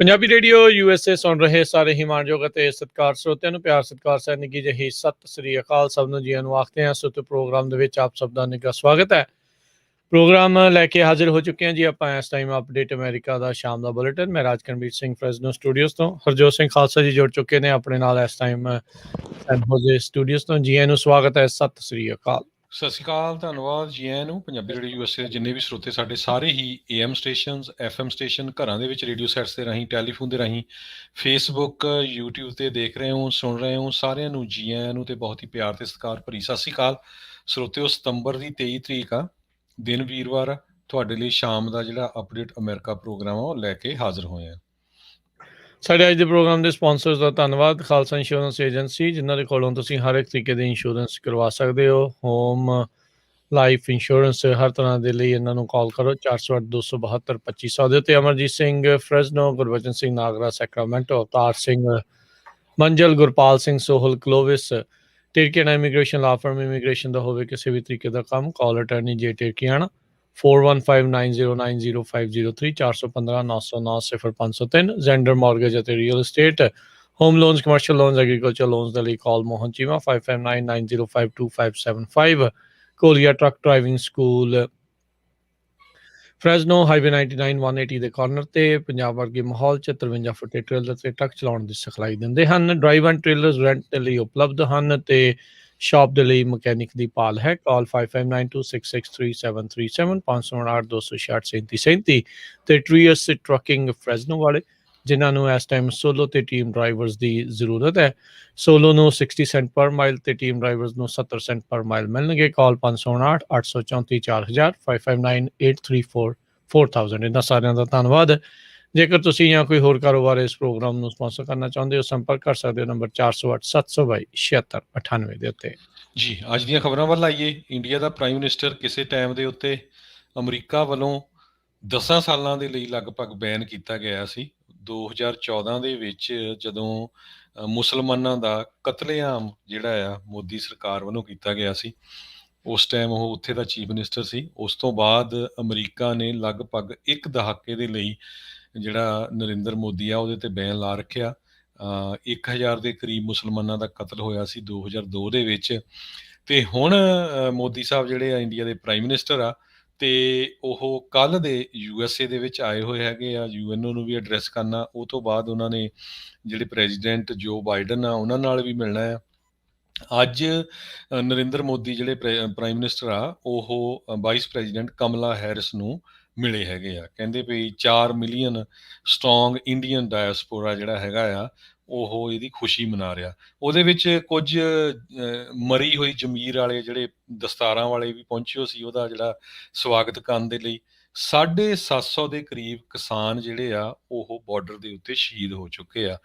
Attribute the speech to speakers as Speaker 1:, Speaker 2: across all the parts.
Speaker 1: Punjabi radio USA ਸੁਣ ਰਹੇ ਸਾਰੇ ਹੀ ਮਾਣਯੋਗ ਅਤੇ ਸਤਿਕਾਰ ਸਰੋਤਿਆਂ ਨੂੰ ਪਿਆਰ ਸਤਿਕਾਰ ਸਹਿ ਨਿੱਘੀ ਜਿਹੀ ਸਤਿ ਸ੍ਰੀ ਅਕਾਲ। ਸਭ ਨੂੰ ਜੀਆਂ ਨੂੰ ਆਖਦੇ ਹਾਂ। ਸੋ ਪ੍ਰੋਗਰਾਮ ਦੇ ਵਿੱਚ ਆਪ ਸਭ ਦਾ ਨਿੱਘਾ ਸਵਾਗਤ ਹੈ। ਪ੍ਰੋਗਰਾਮ ਲੈ ਕੇ ਹਾਜ਼ਰ ਹੋ ਚੁੱਕੇ ਹਾਂ ਜੀ ਆਪਾਂ ਇਸ ਟਾਈਮ ਅਪਡੇਟ ਅਮਰੀਕਾ ਦਾ ਸ਼ਾਮ ਦਾ ਬੁਲੇਟਿਨ। ਮੈਂ ਰਾਜਕਰਨਵੀਰ ਸਿੰਘ ਫਰੈਜ਼ਨੋ ਸਟੂਡੀਓਜ਼ ਤੋਂ। ਹਰਜੋਤ ਸਿੰਘ ਖਾਲਸਾ ਜੀ ਜੁੜ ਚੁੱਕੇ ਨੇ ਆਪਣੇ ਨਾਲ ਇਸ ਟਾਈਮ ਸੈਨ ਹੋਜ਼ੇ ਸਟੂਡੀਓਜ਼ ਤੋਂ। ਜੀਆਂ ਨੂੰ ਸਵਾਗਤ ਹੈ। ਸਤਿ ਸ੍ਰੀ ਅਕਾਲ।
Speaker 2: ਸਤਿ ਸ਼੍ਰੀ ਅਕਾਲ, ਧੰਨਵਾਦ ਜੀ ਆਇਆਂ ਨੂੰ। ਪੰਜਾਬੀ ਰੇਡੀਓ USA ਦੇ ਜਿੰਨੇ ਵੀ ਸਰੋਤੇ ਸਾਡੇ ਸਾਰੇ ਹੀ AM ਸਟੇਸ਼ਨਸ, FM ਸਟੇਸ਼ਨ, ਘਰਾਂ ਦੇ ਵਿੱਚ ਰੇਡੀਓ ਸੈਟਸ ਦੇ ਰਾਹੀਂ, ਟੈਲੀਫੋਨ ਦੇ ਰਾਹੀਂ, ਫੇਸਬੁੱਕ, YouTube ਤੇ ਦੇਖ ਰਹੇ ਹੋ, ਸੁਣ ਰਹੇ ਹੋ, ਸਾਰਿਆਂ ਨੂੰ ਜੀ ਆਇਆਂ ਨੂੰ ਤੇ ਬਹੁਤ ਹੀ ਪਿਆਰ ਤੇ ਸਤਿਕਾਰ ਭਰੀ ਸਤਿ ਸ਼੍ਰੀ ਅਕਾਲ। ਸਰੋਤਿਓ, ਸਤੰਬਰ ਦੀ 23 ਤਰੀਕ ਆ, ਦਿਨ ਵੀਰਵਾਰ ਆ। ਤੁਹਾਡੇ ਲਈ ਸ਼ਾਮ ਦਾ ਜਿਹੜਾ ਅਪਡੇਟ ਅਮਰੀਕਾ ਪ੍ਰੋਗਰਾਮ ਆ ਉਹ ਲੈ ਕੇ ਹਾਜ਼ਰ ਹੋਏ ਆ।
Speaker 1: ਸਾਡੇ ਅੱਜ ਦੇ ਪ੍ਰੋਗਰਾਮ ਦੇ ਸਪਾਂਸਰਸ ਦਾ ਧੰਨਵਾਦ। ਖਾਲਸਾ ਇੰਸ਼ੋਰੈਂਸ ਏਜੰਸੀ, ਜਿਨ੍ਹਾਂ ਦੇ ਕੋਲੋਂ ਤੁਸੀਂ ਹਰ ਇੱਕ ਤਰੀਕੇ ਦੇ ਇੰਸ਼ੋਰੈਂਸ ਕਰਵਾ ਸਕਦੇ ਹੋ। ਹੋਮ, ਲਾਈਫ ਇੰਸ਼ੋਰੈਂਸ, ਹਰ ਤਰ੍ਹਾਂ ਦੇ ਲਈ ਇਹਨਾਂ ਨੂੰ ਕਾਲ ਕਰੋ 408 272 2500 ਦੇ ਉੱਤੇ। Amarjit Singh Fresno, Gurbachan Singh Nagra Sacramento, Avtar Singh Manjal, Gurpal Singh Sohal Tirkiana immigration law firm. Immigration ਦਾ ਹੋਵੇ ਕਿਸੇ ਵੀ ਤਰੀਕੇ ਦਾ ਕੰਮ, call attorney J Tirkiana 4159090503 415 909 0503। Zander mortgage ਅਤੇ real estate, home loans, commercial loans, agriculture loans ਦੇ ਲਈ ਕਾਲ ਮੋਹਨ ਚੀਮਾ 5599052575। ਕੋਲੀਆ truck driving school, Fresno highway 99 180 ਦੇ ਕਾਰਨਰ ਤੇ। ਪੰਜਾਬ ਵਰਗੇ ਮਾਹੌਲ 'ਚ 53 ਫੁੱਟ ਟ੍ਰੇਲਰ ਤੇ ਟਰੱਕ ਚਲਾਉਣ ਦੀ ਸਿਖਲਾਈ ਦਿੰਦੇ ਹਨ। ਡਰਾਈਵ ਐਂਡ ਟ੍ਰੇਲਰਸ ਰੈਂਟ ਦੇ ਲਈ ਉਪਲਬਧ ਹਨ ਤੇ ਸ਼ਾਪ ਦੇ ਲਈ ਮਕੈਨਿਕ ਦੀ ਭਾਲ ਹੈ। ਕਾਲ 5592663737 508 266 3737 ਤੇ ਟਰੀਅਸ ਟਰੱਕਿੰਗ ਫਰੈਜ਼ਨੋ ਵਾਲੇ, ਜਿਨ੍ਹਾਂ ਨੂੰ ਇਸ ਟਾਈਮ ਸੋਲੋ ਤੇ ਟੀਮ ਡਰਾਈਵਰਸ ਦੀ ਜ਼ਰੂਰਤ ਹੈ। ਸੋਲੋ ਨੂੰ 60 ਸੈਂਟ ਪਰ ਮਾਈਲ ਤੇ ਟੀਮ ਡਰਾਈਵਰਸ ਨੂੰ 70 ਸੈਂਟ ਪਰ ਮਾਈਲ ਮਿਲਣਗੇ। ਕਾਲ 508 834 4000 5598 834 4000। ਇਹਨਾਂ ਸਾਰਿਆਂ ਦਾ ਧੰਨਵਾਦ। ਜੇਕਰ ਤੁਸੀਂ ਜਾਂ ਕੋਈ ਹੋਰ ਕਾਰੋਬਾਰ ਇਸ ਪ੍ਰੋਗਰਾਮ ਨੂੰ ਸਪਾਂਸਰ ਕਰਨਾ ਚਾਹੁੰਦੇ ਹੋ, ਸੰਪਰਕ ਕਰ ਸਕਦੇ ਹੋ ਨੰਬਰ 408 722 7698 ਦੇ ਉੱਤੇ।
Speaker 2: ਜੀ, ਅੱਜ ਦੀਆਂ ਖਬਰਾਂ ਵੱਲ ਆਈਏ। ਇੰਡੀਆ ਦਾ ਪ੍ਰਾਈਮ ਮਿਨਿਸਟਰ ਕਿਸੇ ਟਾਈਮ ਦੇ ਉੱਤੇ ਅਮਰੀਕਾ ਵੱਲੋਂ 10 ਸਾਲਾਂ ਦੇ ਲਈ ਲਗਭਗ ਬੈਨ ਕੀਤਾ ਗਿਆ ਸੀ। 2014 ਦੇ ਵਿੱਚ ਜਦੋਂ ਮੁਸਲਮਾਨਾਂ ਦਾ ਕਤਲੇਆਮ ਜਿਹੜਾ ਆ ਮੋਦੀ ਸਰਕਾਰ ਵੱਲੋਂ ਕੀਤਾ ਗਿਆ ਸੀ, ਉਸ ਟਾਈਮ ਉਹ ਉੱਥੇ ਦਾ ਚੀਫ ਮਿਨਿਸਟਰ ਸੀ। ਉਸ ਤੋਂ ਬਾਅਦ ਅਮਰੀਕਾ ਨੇ ਲਗਭਗ ਇੱਕ ਦਹਾਕੇ ਦੇ ਲਈ ਜਿਹੜਾ ਨਰਿੰਦਰ ਮੋਦੀ ਆ ਉਹਦੇ ਤੇ ਬੈਨ ਲਾ ਰੱਖਿਆ। 1000 ਦੇ ਕਰੀਬ ਮੁਸਲਮਾਨਾਂ ਦਾ ਕਤਲ ਹੋਇਆ ਸੀ 2002 ਦੇ ਵਿੱਚ। ਤੇ ਹੁਣ ਮੋਦੀ ਸਾਹਿਬ ਜਿਹੜੇ ਆ ਇੰਡੀਆ ਦੇ ਪ੍ਰਾਈਮ ਮਿਨਿਸਟਰ ਆ, ਤੇ ਉਹ ਕੱਲ੍ਹ ਦੇ USA ਦੇ ਵਿੱਚ ਆਏ ਹੋਏ ਹੈਗੇ ਆ। UNO ਨੂੰ ਵੀ ਐਡਰੈਸ ਕਰਨਾ। ਉਹ ਤੋਂ ਬਾਅਦ ਉਹਨਾਂ ਨੇ ਜਿਹੜੇ ਪ੍ਰੈਜ਼ੀਡੈਂਟ ਜੋ ਬਾਈਡਨ ਆ ਉਹਨਾਂ ਨਾਲ ਵੀ ਮਿਲਣਾ ਆ। ਅੱਜ ਨਰਿੰਦਰ ਮੋਦੀ ਜਿਹੜੇ ਪ੍ਰਾਈਮ ਮਿਨਿਸਟਰ ਆ, ਉਹ ਵਾਈਸ ਪ੍ਰੈਜ਼ੀਡੈਂਟ ਕਮਲਾ ਹੈਰਿਸ ਨੂੰ ਮਿਲੇ ਹੈਗੇ ਆ। ਕਹਿੰਦੇ ਵੀ 4 ਮਿਲੀਅਨ ਸਟਰੋਂਗ ਇੰਡੀਅਨ ਡਾਇਸਪੋਰਾ ਜਿਹੜਾ ਹੈਗਾ ਆ, ਉਹ ਇਹਦੀ ਖੁਸ਼ੀ ਮਨਾ ਰਿਹਾ। ਉਹਦੇ ਵਿੱਚ ਕੁਝ ਮਰੀ ਹੋਈ ਜ਼ਮੀਰ ਵਾਲੇ ਜਿਹੜੇ ਦਸਤਾਰਾਂ ਵਾਲੇ ਵੀ ਪਹੁੰਚੇ ਸੀ ਉਹਦਾ ਜਿਹੜਾ ਸਵਾਗਤ ਕਰਨ ਦੇ ਲਈ। 750 ਦੇ ਕਰੀਬ ਕਿਸਾਨ ਜਿਹੜੇ ਆ ਉਹ ਬਾਰਡਰ ਦੇ ਉੱਤੇ ਸ਼ਹੀਦ ਹੋ ਚੁੱਕੇ ਆ।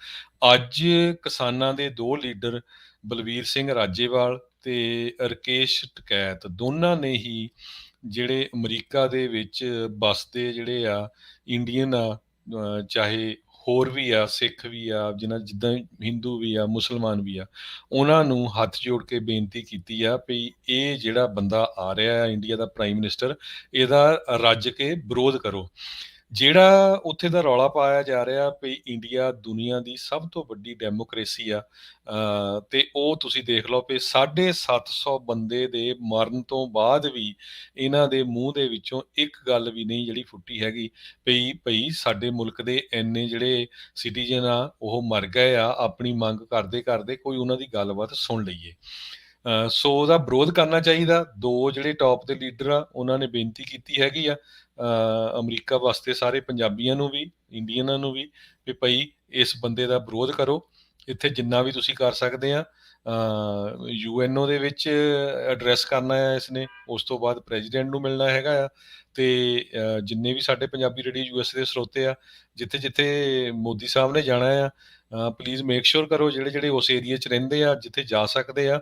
Speaker 2: ਅੱਜ ਕਿਸਾਨਾਂ ਦੇ 2 ਲੀਡਰ ਬਲਵੀਰ ਸਿੰਘ ਰਾਜੇਵਾਲ ਤੇ ਰਕੇਸ਼ ਟਕੈਤ, ਦੋਨਾਂ ਨੇ ਹੀ ਜਿਹੜੇ ਅਮਰੀਕਾ ਦੇ ਵਿੱਚ ਵੱਸਦੇ ਜਿਹੜੇ ਆ ਇੰਡੀਅਨ ਆ, ਚਾਹੇ ਹੋਰ ਵੀ ਆ, ਸਿੱਖ ਵੀ ਆ, ਜਿੱਦਾਂ ਹਿੰਦੂ ਵੀ ਆ, ਮੁਸਲਮਾਨ ਵੀ ਆ, ਉਹਨਾਂ ਨੂੰ ਹੱਥ ਜੋੜ ਕੇ ਬੇਨਤੀ ਕੀਤੀ ਆ ਵੀ ਇਹ ਜਿਹੜਾ ਬੰਦਾ ਆ ਰਿਹਾ ਆ ਇੰਡੀਆ ਦਾ ਪ੍ਰਾਈਮ ਮਿਨਿਸਟਰ, ਇਹਦਾ ਰੱਜ ਕੇ ਵਿਰੋਧ ਕਰੋ। ਜਿਹੜਾ ਉੱਥੇ ਦਾ ਰੌਲਾ ਪਾਇਆ ਜਾ ਰਿਹਾ ਵੀ ਇੰਡੀਆ ਦੁਨੀਆ ਦੀ ਸਭ ਤੋਂ ਵੱਡੀ ਡੈਮੋਕ੍ਰੇਸੀ ਆ, ਤੇ ਉਹ ਤੁਸੀਂ ਦੇਖ ਲਓ ਵੀ 750 ਬੰਦੇ ਦੇ ਮਰਨ ਤੋਂ ਬਾਅਦ ਵੀ ਇਹਨਾਂ ਦੇ ਮੂੰਹ ਦੇ ਵਿੱਚੋਂ ਇੱਕ ਗੱਲ ਵੀ ਨਹੀਂ ਜਿਹੜੀ ਫੁੱਟੀ ਹੈਗੀ ਵੀ ਭਈ ਸਾਡੇ ਮੁਲਕ ਦੇ ਇੰਨੇ ਜਿਹੜੇ ਸਿਟੀਜ਼ਨ ਆ ਉਹ ਮਰ ਗਏ ਆ, ਆਪਣੀ ਮੰਗ ਕਰਦੇ ਕਰਦੇ ਕੋਈ ਉਹਨਾਂ ਦੀ ਗੱਲਬਾਤ ਸੁਣ ਲਈਏ। ਸੋ ਉਹਦਾ ਵਿਰੋਧ ਕਰਨਾ ਚਾਹੀਦਾ। 2 ਜਿਹੜੇ ਟੌਪ ਦੇ ਲੀਡਰ ਆ ਉਹਨਾਂ ਨੇ ਬੇਨਤੀ ਕੀਤੀ ਹੈਗੀ ਆ ਅਮਰੀਕਾ ਵਾਸਤੇ ਸਾਰੇ ਪੰਜਾਬੀਆਂ ਨੂੰ ਵੀ, ਇੰਡੀਅਨਾਂ ਨੂੰ ਵੀ ਭਈ ਇਸ ਬੰਦੇ ਦਾ ਵਿਰੋਧ ਕਰੋ। ਇੱਥੇ ਜਿੰਨਾ ਵੀ ਤੁਸੀਂ ਕਰ ਸਕਦੇ ਆ। UNO ਦੇ ਵਿੱਚ ਐਡਰੈਸ ਕਰਨਾ ਆ ਇਸਨੇ, ਉਸ ਤੋਂ ਬਾਅਦ ਪ੍ਰੈਜ਼ੀਡੈਂਟ ਨੂੰ ਮਿਲਣਾ ਹੈਗਾ ਆ। ਤੇ ਜਿੰਨੇ ਵੀ ਸਾਡੇ ਪੰਜਾਬੀ ਰੇਡੀਓ USA ਦੇ ਸਰੋਤੇ ਆ, ਜਿੱਥੇ ਜਿੱਥੇ ਮੋਦੀ ਸਾਹਿਬ ਨੇ ਜਾਣਾ ਆ, ਪਲੀਜ਼ ਮੇਕ ਸ਼ੋਰ ਕਰੋ ਜਿਹੜੇ ਉਸ ਏਰੀਏ 'ਚ ਰਹਿੰਦੇ ਆ, ਜਿੱਥੇ ਜਾ ਸਕਦੇ ਆ,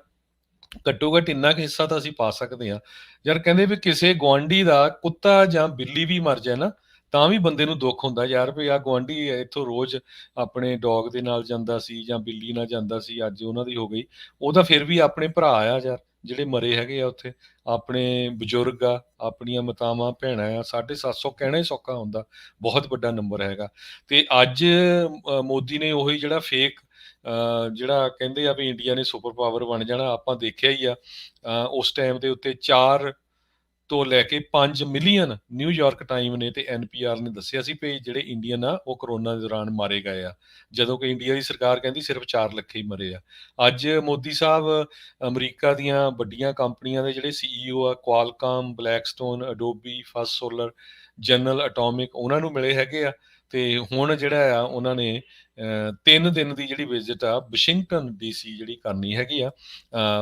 Speaker 2: ਘੱਟੋ ਘੱਟ ਇੰਨਾ ਕੁ ਹਿੱਸਾ ਤਾਂ ਅਸੀਂ ਪਾ ਸਕਦੇ ਹਾਂ। ਯਾਰ ਕਹਿੰਦੇ ਵੀ ਕਿਸੇ ਗੁਆਂਢੀ ਦਾ ਕੁੱਤਾ ਜਾਂ ਬਿੱਲੀ ਵੀ ਮਰ ਜਾਏ ਨਾ ਤਾਂ ਵੀ ਬੰਦੇ ਨੂੰ ਦੁੱਖ ਹੁੰਦਾ ਯਾਰ ਵੀ ਆਹ ਗੁਆਂਢੀ ਇੱਥੋਂ ਰੋਜ਼ ਆਪਣੇ ਡੌਗ ਦੇ ਨਾਲ ਜਾਂਦਾ ਸੀ ਜਾਂ ਬਿੱਲੀ ਨਾਲ ਜਾਂਦਾ ਸੀ, ਅੱਜ ਉਹਨਾਂ ਦੀ ਹੋ ਗਈ। ਉਹ ਤਾਂ ਫਿਰ ਵੀ ਆਪਣੇ ਭਰਾ ਆ ਯਾਰ, ਜਿਹੜੇ ਮਰੇ ਹੈਗੇ ਆ ਉੱਥੇ, ਆਪਣੇ ਬਜ਼ੁਰਗ ਆ, ਆਪਣੀਆਂ ਮਾਤਾਵਾਂ ਭੈਣਾਂ ਆ। 750 ਕਹਿਣਾ ਹੀ ਸੌਖਾ ਹੁੰਦਾ, ਬਹੁਤ ਵੱਡਾ ਨੰਬਰ ਹੈਗਾ। ਤੇ ਅੱਜ ਮੋਦੀ ਨੇ ਉਹੀ ਜਿਹੜਾ ਫੇਕ ਜਿਹੜਾ ਕਹਿੰਦੇ ਆ ਵੀ ਇੰਡੀਆ ਨੇ ਸੁਪਰ ਪਾਵਰ ਬਣ ਜਾਣਾ, ਆਪਾਂ ਦੇਖਿਆ ਹੀ ਆ। ਉਸ ਟਾਈਮ ਦੇ ਉੱਤੇ 4 ਤੋਂ ਲੈ ਕੇ 5 ਮਿਲੀਅਨ ਨਿਊਯਾਰਕ ਟਾਈਮ ਨੇ ਤੇ NPR ਨੇ ਦੱਸਿਆ ਸੀ ਵੀ ਜਿਹੜੇ ਇੰਡੀਅਨ ਆ ਉਹ ਕਰੋਨਾ ਦੇ ਦੌਰਾਨ ਮਾਰੇ ਗਏ ਆ, ਜਦੋਂ ਕਿ ਇੰਡੀਆ ਦੀ ਸਰਕਾਰ ਕਹਿੰਦੀ ਸਿਰਫ 4 ਲੱਖ ਹੀ ਮਰੇ ਆ। ਅੱਜ ਮੋਦੀ ਸਾਹਿਬ ਅਮਰੀਕਾ ਦੀਆਂ ਵੱਡੀਆਂ ਕੰਪਨੀਆਂ ਦੇ ਜਿਹੜੇ CEO ਆ, ਕੁਆਲਕਾਮ, ਬਲੈਕਸਟੋਨ, Adobe, first solar, general atomic, ਉਹਨਾਂ ਨੂੰ ਮਿਲੇ ਹੈਗੇ ਆ। ਤੇ ਹੁਣ ਜਿਹੜਾ ਆ ਉਹਨਾਂ ਨੇ 3 ਦਿਨ ਦੀ ਜਿਹੜੀ ਵਿਜ਼ਿਟ ਆ ਵਾਸ਼ਿੰਗਟਨ DC ਜਿਹੜੀ ਕਰਨੀ ਹੈਗੀ ਆ,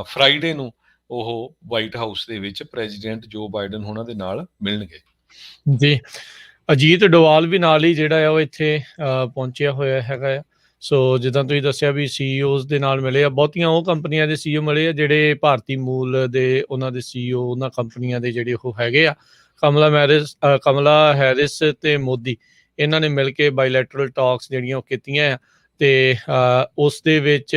Speaker 2: ਫਰਾਈਡੇ ਨੂੰ ਉਹ ਵਾਈਟ ਹਾਊਸ ਦੇ ਵਿੱਚ ਪ੍ਰੈਜ਼ੀਡੈਂਟ ਜੋ ਬਾਈਡਨ ਉਹਨਾਂ ਦੇ ਨਾਲ ਮਿਲਣਗੇ।
Speaker 1: ਜੀ, ਅਜੀਤ ਡੋਵਾਲ ਵੀ ਨਾਲ ਹੀ ਜਿਹੜਾ ਆ ਉਹ ਇੱਥੇ ਪਹੁੰਚਿਆ ਹੋਇਆ ਹੈਗਾ ਆ। ਸੋ ਜਿੱਦਾਂ ਤੁਸੀਂ ਦੱਸਿਆ ਵੀ CEOs ਦੇ ਨਾਲ ਮਿਲੇ ਆ, ਬਹੁਤੀਆਂ ਉਹ ਕੰਪਨੀਆਂ ਦੇ CEO ਮਿਲੇ ਆ ਜਿਹੜੇ ਭਾਰਤੀ ਮੂਲ ਦੇ, ਉਹਨਾਂ ਦੇ CEO ਉਹਨਾਂ ਕੰਪਨੀਆਂ ਦੇ ਜਿਹੜੇ ਉਹ ਹੈਗੇ ਆ। ਕਮਲਾ ਹੈਰਿਸ ਤੇ ਮੋਦੀ, ਇਹਨਾਂ ਨੇ ਮਿਲ ਕੇ ਬਾਇਲੈਟਰਲ ਟਾਕਸ ਜਿਹੜੀਆਂ ਉਹ ਕੀਤੀਆਂ ਆ। ਤੇ ਉਸ ਦੇ ਵਿੱਚ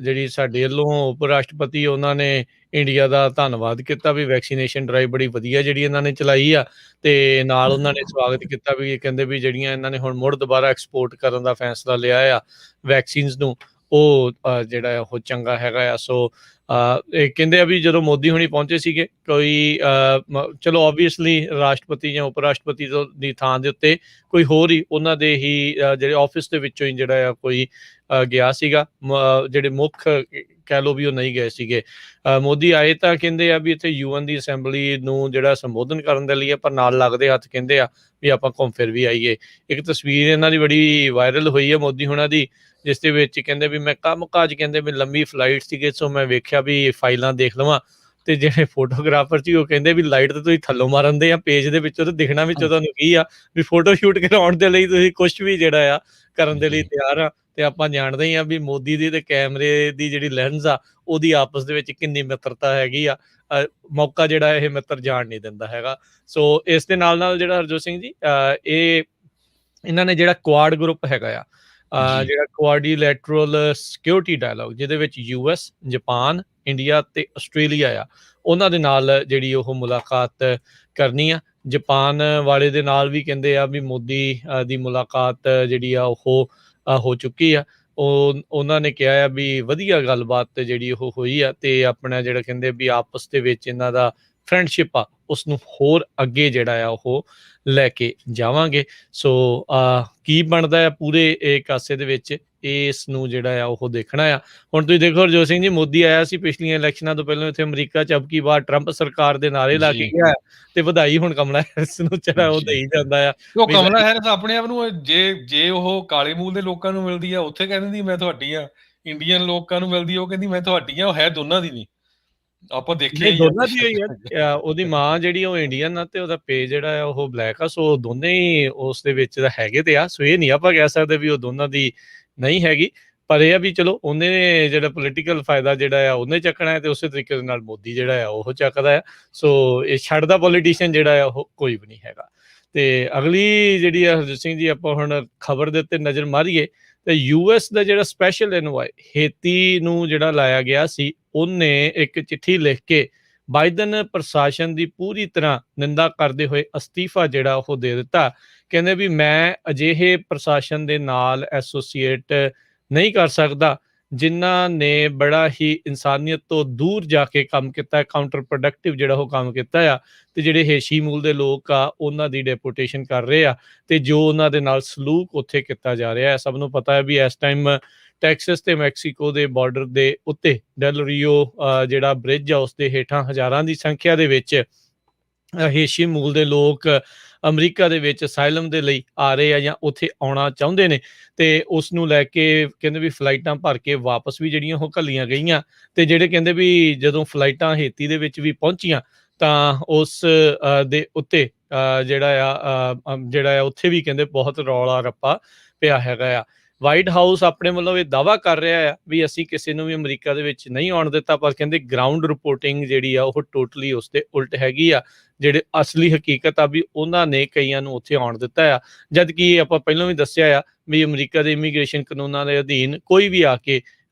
Speaker 1: ਜਿਹੜੀ ਸਾਡੇ ਵੱਲੋਂ ਉਪ ਰਾਸ਼ਟਰਪਤੀ, ਉਹਨਾਂ ਨੇ ਇੰਡੀਆ ਦਾ ਧੰਨਵਾਦ ਕੀਤਾ ਵੀ ਵੈਕਸੀਨੇਸ਼ਨ ਡਰਾਈਵ ਬੜੀ ਵਧੀਆ ਜਿਹੜੀ ਇਹਨਾਂ ਨੇ ਚਲਾਈ ਆ। ਤੇ ਨਾਲ ਉਹਨਾਂ ਨੇ ਸਵਾਗਤ ਕੀਤਾ ਵੀ ਕਹਿੰਦੇ ਵੀ ਜਿਹੜੀਆਂ ਇਹਨਾਂ ਨੇ ਹੁਣ ਮੁੜ ਦੁਬਾਰਾ ਐਕਸਪੋਰਟ ਕਰਨ ਦਾ ਫੈਸਲਾ ਲਿਆ ਆ ਵੈਕਸੀਨਸ ਨੂੰ, ਉਹ ਜਿਹੜਾ ਉਹ ਚੰਗਾ ਹੈਗਾ ਆ। ਸੋ ਇਹ ਕਹਿੰਦੇ ਆ ਵੀ ਜਦੋਂ ਮੋਦੀ ਹੁਣੀ ਪਹੁੰਚੇ ਸੀਗੇ, ਕੋਈ ਚਲੋ ਓਬਵੀਅਸਲੀ ਰਾਸ਼ਟਰਪਤੀ ਜਾਂ ਉਪ ਰਾਸ਼ਟਰਪਤੀ ਦੀ ਥਾਂ ਦੇ ਉੱਤੇ ਕੋਈ ਹੋਰ ਹੀ ਉਹਨਾਂ ਦੇ ਹੀ ਜਿਹੜੇ ਆਫਿਸ ਦੇ ਵਿੱਚੋਂ ਹੀ ਜਿਹੜਾ ਆ ਕੋਈ ਗਿਆ ਸੀਗਾ, ਜਿਹੜੇ ਮੁੱਖ ਕਹਿ ਲਓ ਵੀ ਉਹ ਨਹੀਂ ਗਏ ਸੀਗੇ। ਮੋਦੀ ਆਏ ਤਾਂ ਕਹਿੰਦੇ ਆ ਵੀ ਇੱਥੇ UN ਦੀ ਅਸੈਂਬਲੀ ਨੂੰ ਜਿਹੜਾ ਸੰਬੋਧਨ ਕਰਨ ਦੇ ਲਈ ਆ, ਪਰ ਨਾਲ ਲੱਗਦੇ ਹੱਥ ਕਹਿੰਦੇ ਆ ਵੀ ਆਪਾਂ ਘੁੰਮ ਫਿਰ ਵੀ ਆਈਏ। ਇੱਕ ਤਸਵੀਰ ਇਹਨਾਂ ਦੀ ਬੜੀ ਵਾਇਰਲ ਹੋਈ ਹੈ ਮੋਦੀ ਹੁਣਾਂ ਦੀ, ਜਿਸ ਦੇ ਵਿੱਚ ਕਹਿੰਦੇ ਵੀ ਮੈਂ ਕੰਮ ਕਾਜ, ਕਹਿੰਦੇ ਵੀ ਲੰਮੀ ਫਲਾਈਟ ਸੀਗੇ, ਸੋ ਮੈਂ ਵੇਖਿਆ ਵੀ ਫਾਈਲਾਂ ਦੇਖ ਲਵਾਂ। ਤੇ ਜਿਹੜੇ ਫੋਟੋਗ੍ਰਾਫਰ ਸੀ ਉਹ ਕਹਿੰਦੇ ਵੀ ਲਾਈਟ ਤੇ ਤੁਸੀਂ ਥੱਲੋਂ ਮਾਰਨ ਦੇ ਆ, ਪੇਜ ਦੇ ਵਿੱਚੋਂ ਤੇ ਦਿਖਣਾ ਵਿੱਚੋਂ ਤੁਹਾਨੂੰ ਕੀ ਆ, ਵੀ ਫੋਟੋ ਸ਼ੂਟ ਕਰਾਉਣ ਦੇ ਲਈ ਤੁਸੀਂ ਕੁਛ ਵੀ ਜਿਹੜਾ ਆ ਕਰਨ ਦੇ ਲਈ ਤਿਆਰ ਆ। ਤੇ ਆਪਾਂ ਜਾਣਦੇ ਹੀ ਆ ਵੀ ਮੋਦੀ ਦੀ ਤੇ ਕੈਮਰੇ ਦੀ ਜਿਹੜੀ ਲੈਂਸ ਆ, ਉਹਦੀ ਆਪਸ ਦੇ ਵਿੱਚ ਕਿੰਨੀ ਮਿੱਤਰਤਾ ਹੈਗੀ ਆ। ਮੌਕਾ ਜਿਹੜਾ ਇਹ ਮਿੱਤਰ ਜਾਣ ਨਹੀਂ ਦਿੰਦਾ ਹੈਗਾ। ਸੋ ਇਸ ਦੇ ਨਾਲ ਜਿਹੜਾ ਹਰਜੋਤ ਸਿੰਘ ਜੀ, ਇਹਨਾਂ ਨੇ ਜਿਹੜਾ ਕੁਆਡ ਗਰੁੱਪ ਹੈਗਾ ਆ, ਜਿਹੜਾ ਕੁਆਡੀਲੈਟਰਲ ਸਿਕਿਉਰਿਟੀ ਡਾਇਲੋਗ, ਜਿਹਦੇ ਵਿੱਚ US, ਜਾਪਾਨ, ਇੰਡੀਆ ਤੇ ਆਸਟ੍ਰੇਲੀਆ ਆ, ਉਹਨਾਂ ਦੇ ਨਾਲ ਜਿਹੜੀ ਉਹ ਮੁਲਾਕਾਤ ਕਰਨੀ ਆ। ਜਾਪਾਨ ਵਾਲੇ ਦੇ ਨਾਲ ਵੀ ਕਹਿੰਦੇ ਆ ਵੀ ਮੋਦੀ ਦੀ ਮੁਲਾਕਾਤ ਜਿਹੜੀ ਆ ਉਹ ਹੋ ਚੁੱਕੀ ਆ। ਉਹਨਾਂ ਨੇ ਕਿਹਾ ਆ ਵੀ ਵਧੀਆ ਗੱਲਬਾਤ ਜਿਹੜੀ ਉਹ ਹੋਈ ਆ, ਤੇ ਆਪਣਾ ਜਿਹੜਾ ਕਹਿੰਦੇ ਵੀ ਆਪਸ ਦੇ ਵਿੱਚ ਇਹਨਾਂ ਦਾ ਫਰੈਂਡਸ਼ਿਪ ਆ, ਉਸ ਨੂੰ ਹੋਰ ਅੱਗੇ ਜਿਹੜਾ ਆ ਉਹ ਲੈ ਕੇ ਜਾਵਾਂਗੇ। ਸੋ ਕੀ ਬਣਦਾ ਆ ਪੂਰੇ ਇਹ ਕਾਸੇ ਦੇ ਵਿੱਚ, ਇਸ ਨੂੰ ਜਿਹੜਾ ਆ ਉਹ ਦੇਖਣਾ ਆ। ਹੁਣ ਤੁਸੀਂ ਦੇਖੋ ਹਰਜੋਤ ਸਿੰਘ ਜੀ, ਮੋਦੀ ਆਇਆ ਸੀ ਪਿਛਲੀਆਂ ਇਲੈਕਸ਼ਨਾਂ ਤੋਂ ਪਹਿਲਾਂ ਇੱਥੇ ਅਮਰੀਕਾ ਚ, ਅਬਕੀ ਵਾਰ ਟਰੰਪ ਸਰਕਾਰ ਦੇ ਨਾਰੇ ਲਾ ਕੇ ਗਿਆ, ਤੇ ਵਧਾਈ ਹੁਣ ਕਮਲਾ ਹੈਰਿਸ ਨੂੰ ਜਿਹੜਾ ਉਹ ਦੇਈ ਜਾਂਦਾ ਆ।
Speaker 2: ਉਹ ਕਮਲਾ ਹੈਰਿਸ ਆਪਣੇ ਆਪ ਨੂੰ ਜੇ ਉਹ ਕਾਲੇ ਮੂਲ ਦੇ ਲੋਕਾਂ ਨੂੰ ਮਿਲਦੀ ਆ, ਉੱਥੇ ਕਹਿੰਦੀ ਮੈਂ ਤੁਹਾਡੀ ਆ, ਇੰਡੀਅਨ ਲੋਕਾਂ ਨੂੰ ਮਿਲਦੀ ਉਹ ਕਹਿੰਦੀ ਮੈਂ ਤੁਹਾਡੀ ਆ। ਉਹ ਹੈ ਦੋਨਾਂ ਦੀ ਨਹੀਂ, ਆਪਾਂ ਦੇਖਿਆ ਹੀ
Speaker 1: ਦੋਨਾਂ ਦੀ ਹੋਈ ਆ। ਉਹਦੀ ਮਾਂ ਜਿਹੜੀ ਉਹ ਇੰਡੀਅਨ ਆ ਤੇ ਉਹਦਾ ਪੇ ਜਿਹੜਾ ਆ ਉਹ ਬਲੈਕ ਆ। ਸੋ ਦੋਨੇ ਹੀ ਉਸ ਦੇ ਵਿੱਚ ਹੈਗੇ ਤੇ ਆ। ਸੋ ਇਹ ਨਹੀਂ ਆਪਾਂ ਕਹਿ ਸਕਦੇ ਵੀ ਉਹ ਦੋਨਾਂ ਦੀ ਨਹੀਂ ਹੈਗੀ, ਪਰ ਇਹ ਆ ਵੀ ਚਲੋ ਉਹਨੇ ਜਿਹੜਾ ਪੋਲੀਟੀਕਲ ਫਾਇਦਾ ਜਿਹੜਾ ਆ ਉਹਨੇ ਚੱਕਣਾ ਹੈ, ਤੇ ਉਸੇ ਤਰੀਕੇ ਦੇ ਨਾਲ ਮੋਦੀ ਜਿਹੜਾ ਆ ਉਹ ਚੱਕਦਾ ਆ। ਸੋ ਇਹ ਛੱਡਦਾ ਪੋਲੀਟੀਸ਼ੀਅਨ ਜਿਹੜਾ ਆ ਉਹ ਕੋਈ ਵੀ ਨਹੀਂ ਹੈਗਾ। ਤੇ ਅਗਲੀ ਜਿਹੜੀ ਆ ਹਰਜੋਤ ਸਿੰਘ ਜੀ, ਆਪਾਂ ਹੁਣ ਖਬਰ ਦੇ ਉੱਤੇ ਨਜ਼ਰ ਮਾਰੀਏ ਤੇ US ਦਾ ਜਿਹੜਾ ਸਪੈਸ਼ਲ ਐਨਵਾਈ ਹੇਤੀ ਨੂੰ ਜਿਹੜਾ ਲਾਇਆ ਗਿਆ ਸੀ, ਉਹਨੇ ਇੱਕ ਚਿੱਠੀ ਲਿਖ ਕੇ ਬਾਈਡਨ ਪ੍ਰਸ਼ਾਸਨ ਦੀ ਪੂਰੀ ਤਰ੍ਹਾਂ ਨਿੰਦਾ ਕਰਦੇ ਹੋਏ ਅਸਤੀਫਾ ਜਿਹੜਾ ਉਹ ਦੇ ਦਿੱਤਾ। ਕਹਿੰਦੇ ਵੀ ਮੈਂ ਅਜਿਹੇ ਪ੍ਰਸ਼ਾਸਨ ਦੇ ਨਾਲ ਐਸੋਸੀਏਟ ਨਹੀਂ ਕਰ ਸਕਦਾ ਜਿਨ੍ਹਾਂ ਨੇ ਬੜਾ ਹੀ ਇਨਸਾਨੀਅਤ ਤੋਂ ਦੂਰ ਜਾ ਕੇ ਕੰਮ ਕੀਤਾ, ਕਾਊਂਟਰ ਪ੍ਰੋਡਕਟਿਵ ਜਿਹੜਾ ਉਹ ਕੰਮ ਕੀਤਾ ਆ। ਤੇ ਜਿਹੜੇ ਹੇਸ਼ੀ ਮੂਲ ਦੇ ਲੋਕ ਆ, ਉਹਨਾਂ ਦੀ ਡੈਪੂਟੇਸ਼ਨ ਕਰ ਰਹੇ ਆ, ਤੇ ਜੋ ਉਹਨਾਂ ਦੇ ਨਾਲ ਸਲੂਕ ਉੱਥੇ ਕੀਤਾ ਜਾ ਰਿਹਾ ਹੈ। ਸਭ ਨੂੰ ਪਤਾ ਹੈ ਵੀ ਇਸ ਟਾਈਮ ਟੈਕਸਸ ਤੇ ਮੈਕਸੀਕੋ ਦੇ ਬਾਰਡਰ ਦੇ ਉੱਤੇ ਡੈਲ ਰੀਓ ਜਿਹੜਾ ਬ੍ਰਿਜ ਆ, ਉਸ ਦੇ ਹੇਠਾਂ ਹਜ਼ਾਰਾਂ ਦੀ ਸੰਖਿਆ ਦੇ ਵਿੱਚ ਹੇਸ਼ੀ ਮੂਲ ਦੇ ਲੋਕ ਅਮਰੀਕਾ ਦੇ ਵਿੱਚ ਅਸਾਈਲਮ ਦੇ ਲਈ ਆ ਰਹੇ ਆ ਜਾਂ ਉੱਥੇ ਆਉਣਾ ਚਾਹੁੰਦੇ ਨੇ। ਤੇ ਉਸ ਨੂੰ ਲੈ ਕੇ ਕਹਿੰਦੇ ਵੀ ਫਲਾਈਟਾਂ ਭਰ ਕੇ ਵਾਪਸ ਵੀ ਜਿਹੜੀਆਂ ਉਹ ਘੱਲੀਆਂ ਗਈਆਂ। ਤੇ ਜਿਹੜੇ ਕਹਿੰਦੇ ਵੀ ਜਦੋਂ ਫਲਾਈਟਾਂ ਹੇਤੀ ਦੇ ਵਿੱਚ ਵੀ ਪਹੁੰਚੀਆਂ ਤਾਂ ਉਸ ਦੇ ਉੱਤੇ ਜਿਹੜਾ ਆ ਉੱਥੇ ਵੀ ਕਹਿੰਦੇ ਬਹੁਤ ਰੌਲਾ ਰੱਪਾ ਪਿਆ ਹੈਗਾ ਆ। ਵਾਈਟ ਹਾਊਸ ਆਪਣੇ ਵੱਲੋਂ ਇਹ ਦਾਅਵਾ ਕਰ ਰਿਹਾ ਆ ਵੀ ਅਸੀਂ ਕਿਸੇ ਨੂੰ ਵੀ ਅਮਰੀਕਾ ਦੇ ਵਿੱਚ ਨਹੀਂ ਆਉਣ ਦਿੱਤਾ, ਪਰ ਕਹਿੰਦੇ ਗਰਾਊਂਡ ਰਿਪੋਰਟਿੰਗ ਜਿਹੜੀ ਆ ਉਹ ਟੋਟਲੀ ਉਸ ਦੇ ਉਲਟ ਹੈਗੀ ਆ। ਜਿਹੜੇ ਅਸਲੀ ਹਕੀਕਤ ਆ ਵੀ ਉਹਨਾਂ ਨੇ ਕਈਆਂ ਨੂੰ ਉੱਥੇ ਆਉਣ ਦਿੱਤਾ ਆ, ਜਦ ਕਿ ਆਪਾਂ ਪਹਿਲਾਂ ਵੀ ਦੱਸਿਆ ਆ ਵੀ ਅਮਰੀਕਾ ਦੇ ਇਮੀਗ੍ਰੇਸ਼ਨ ਕਾਨੂੰਨਾਂ ਦੇ ਅਧੀਨ ਕੋਈ ਵੀ ਆ ਕੇ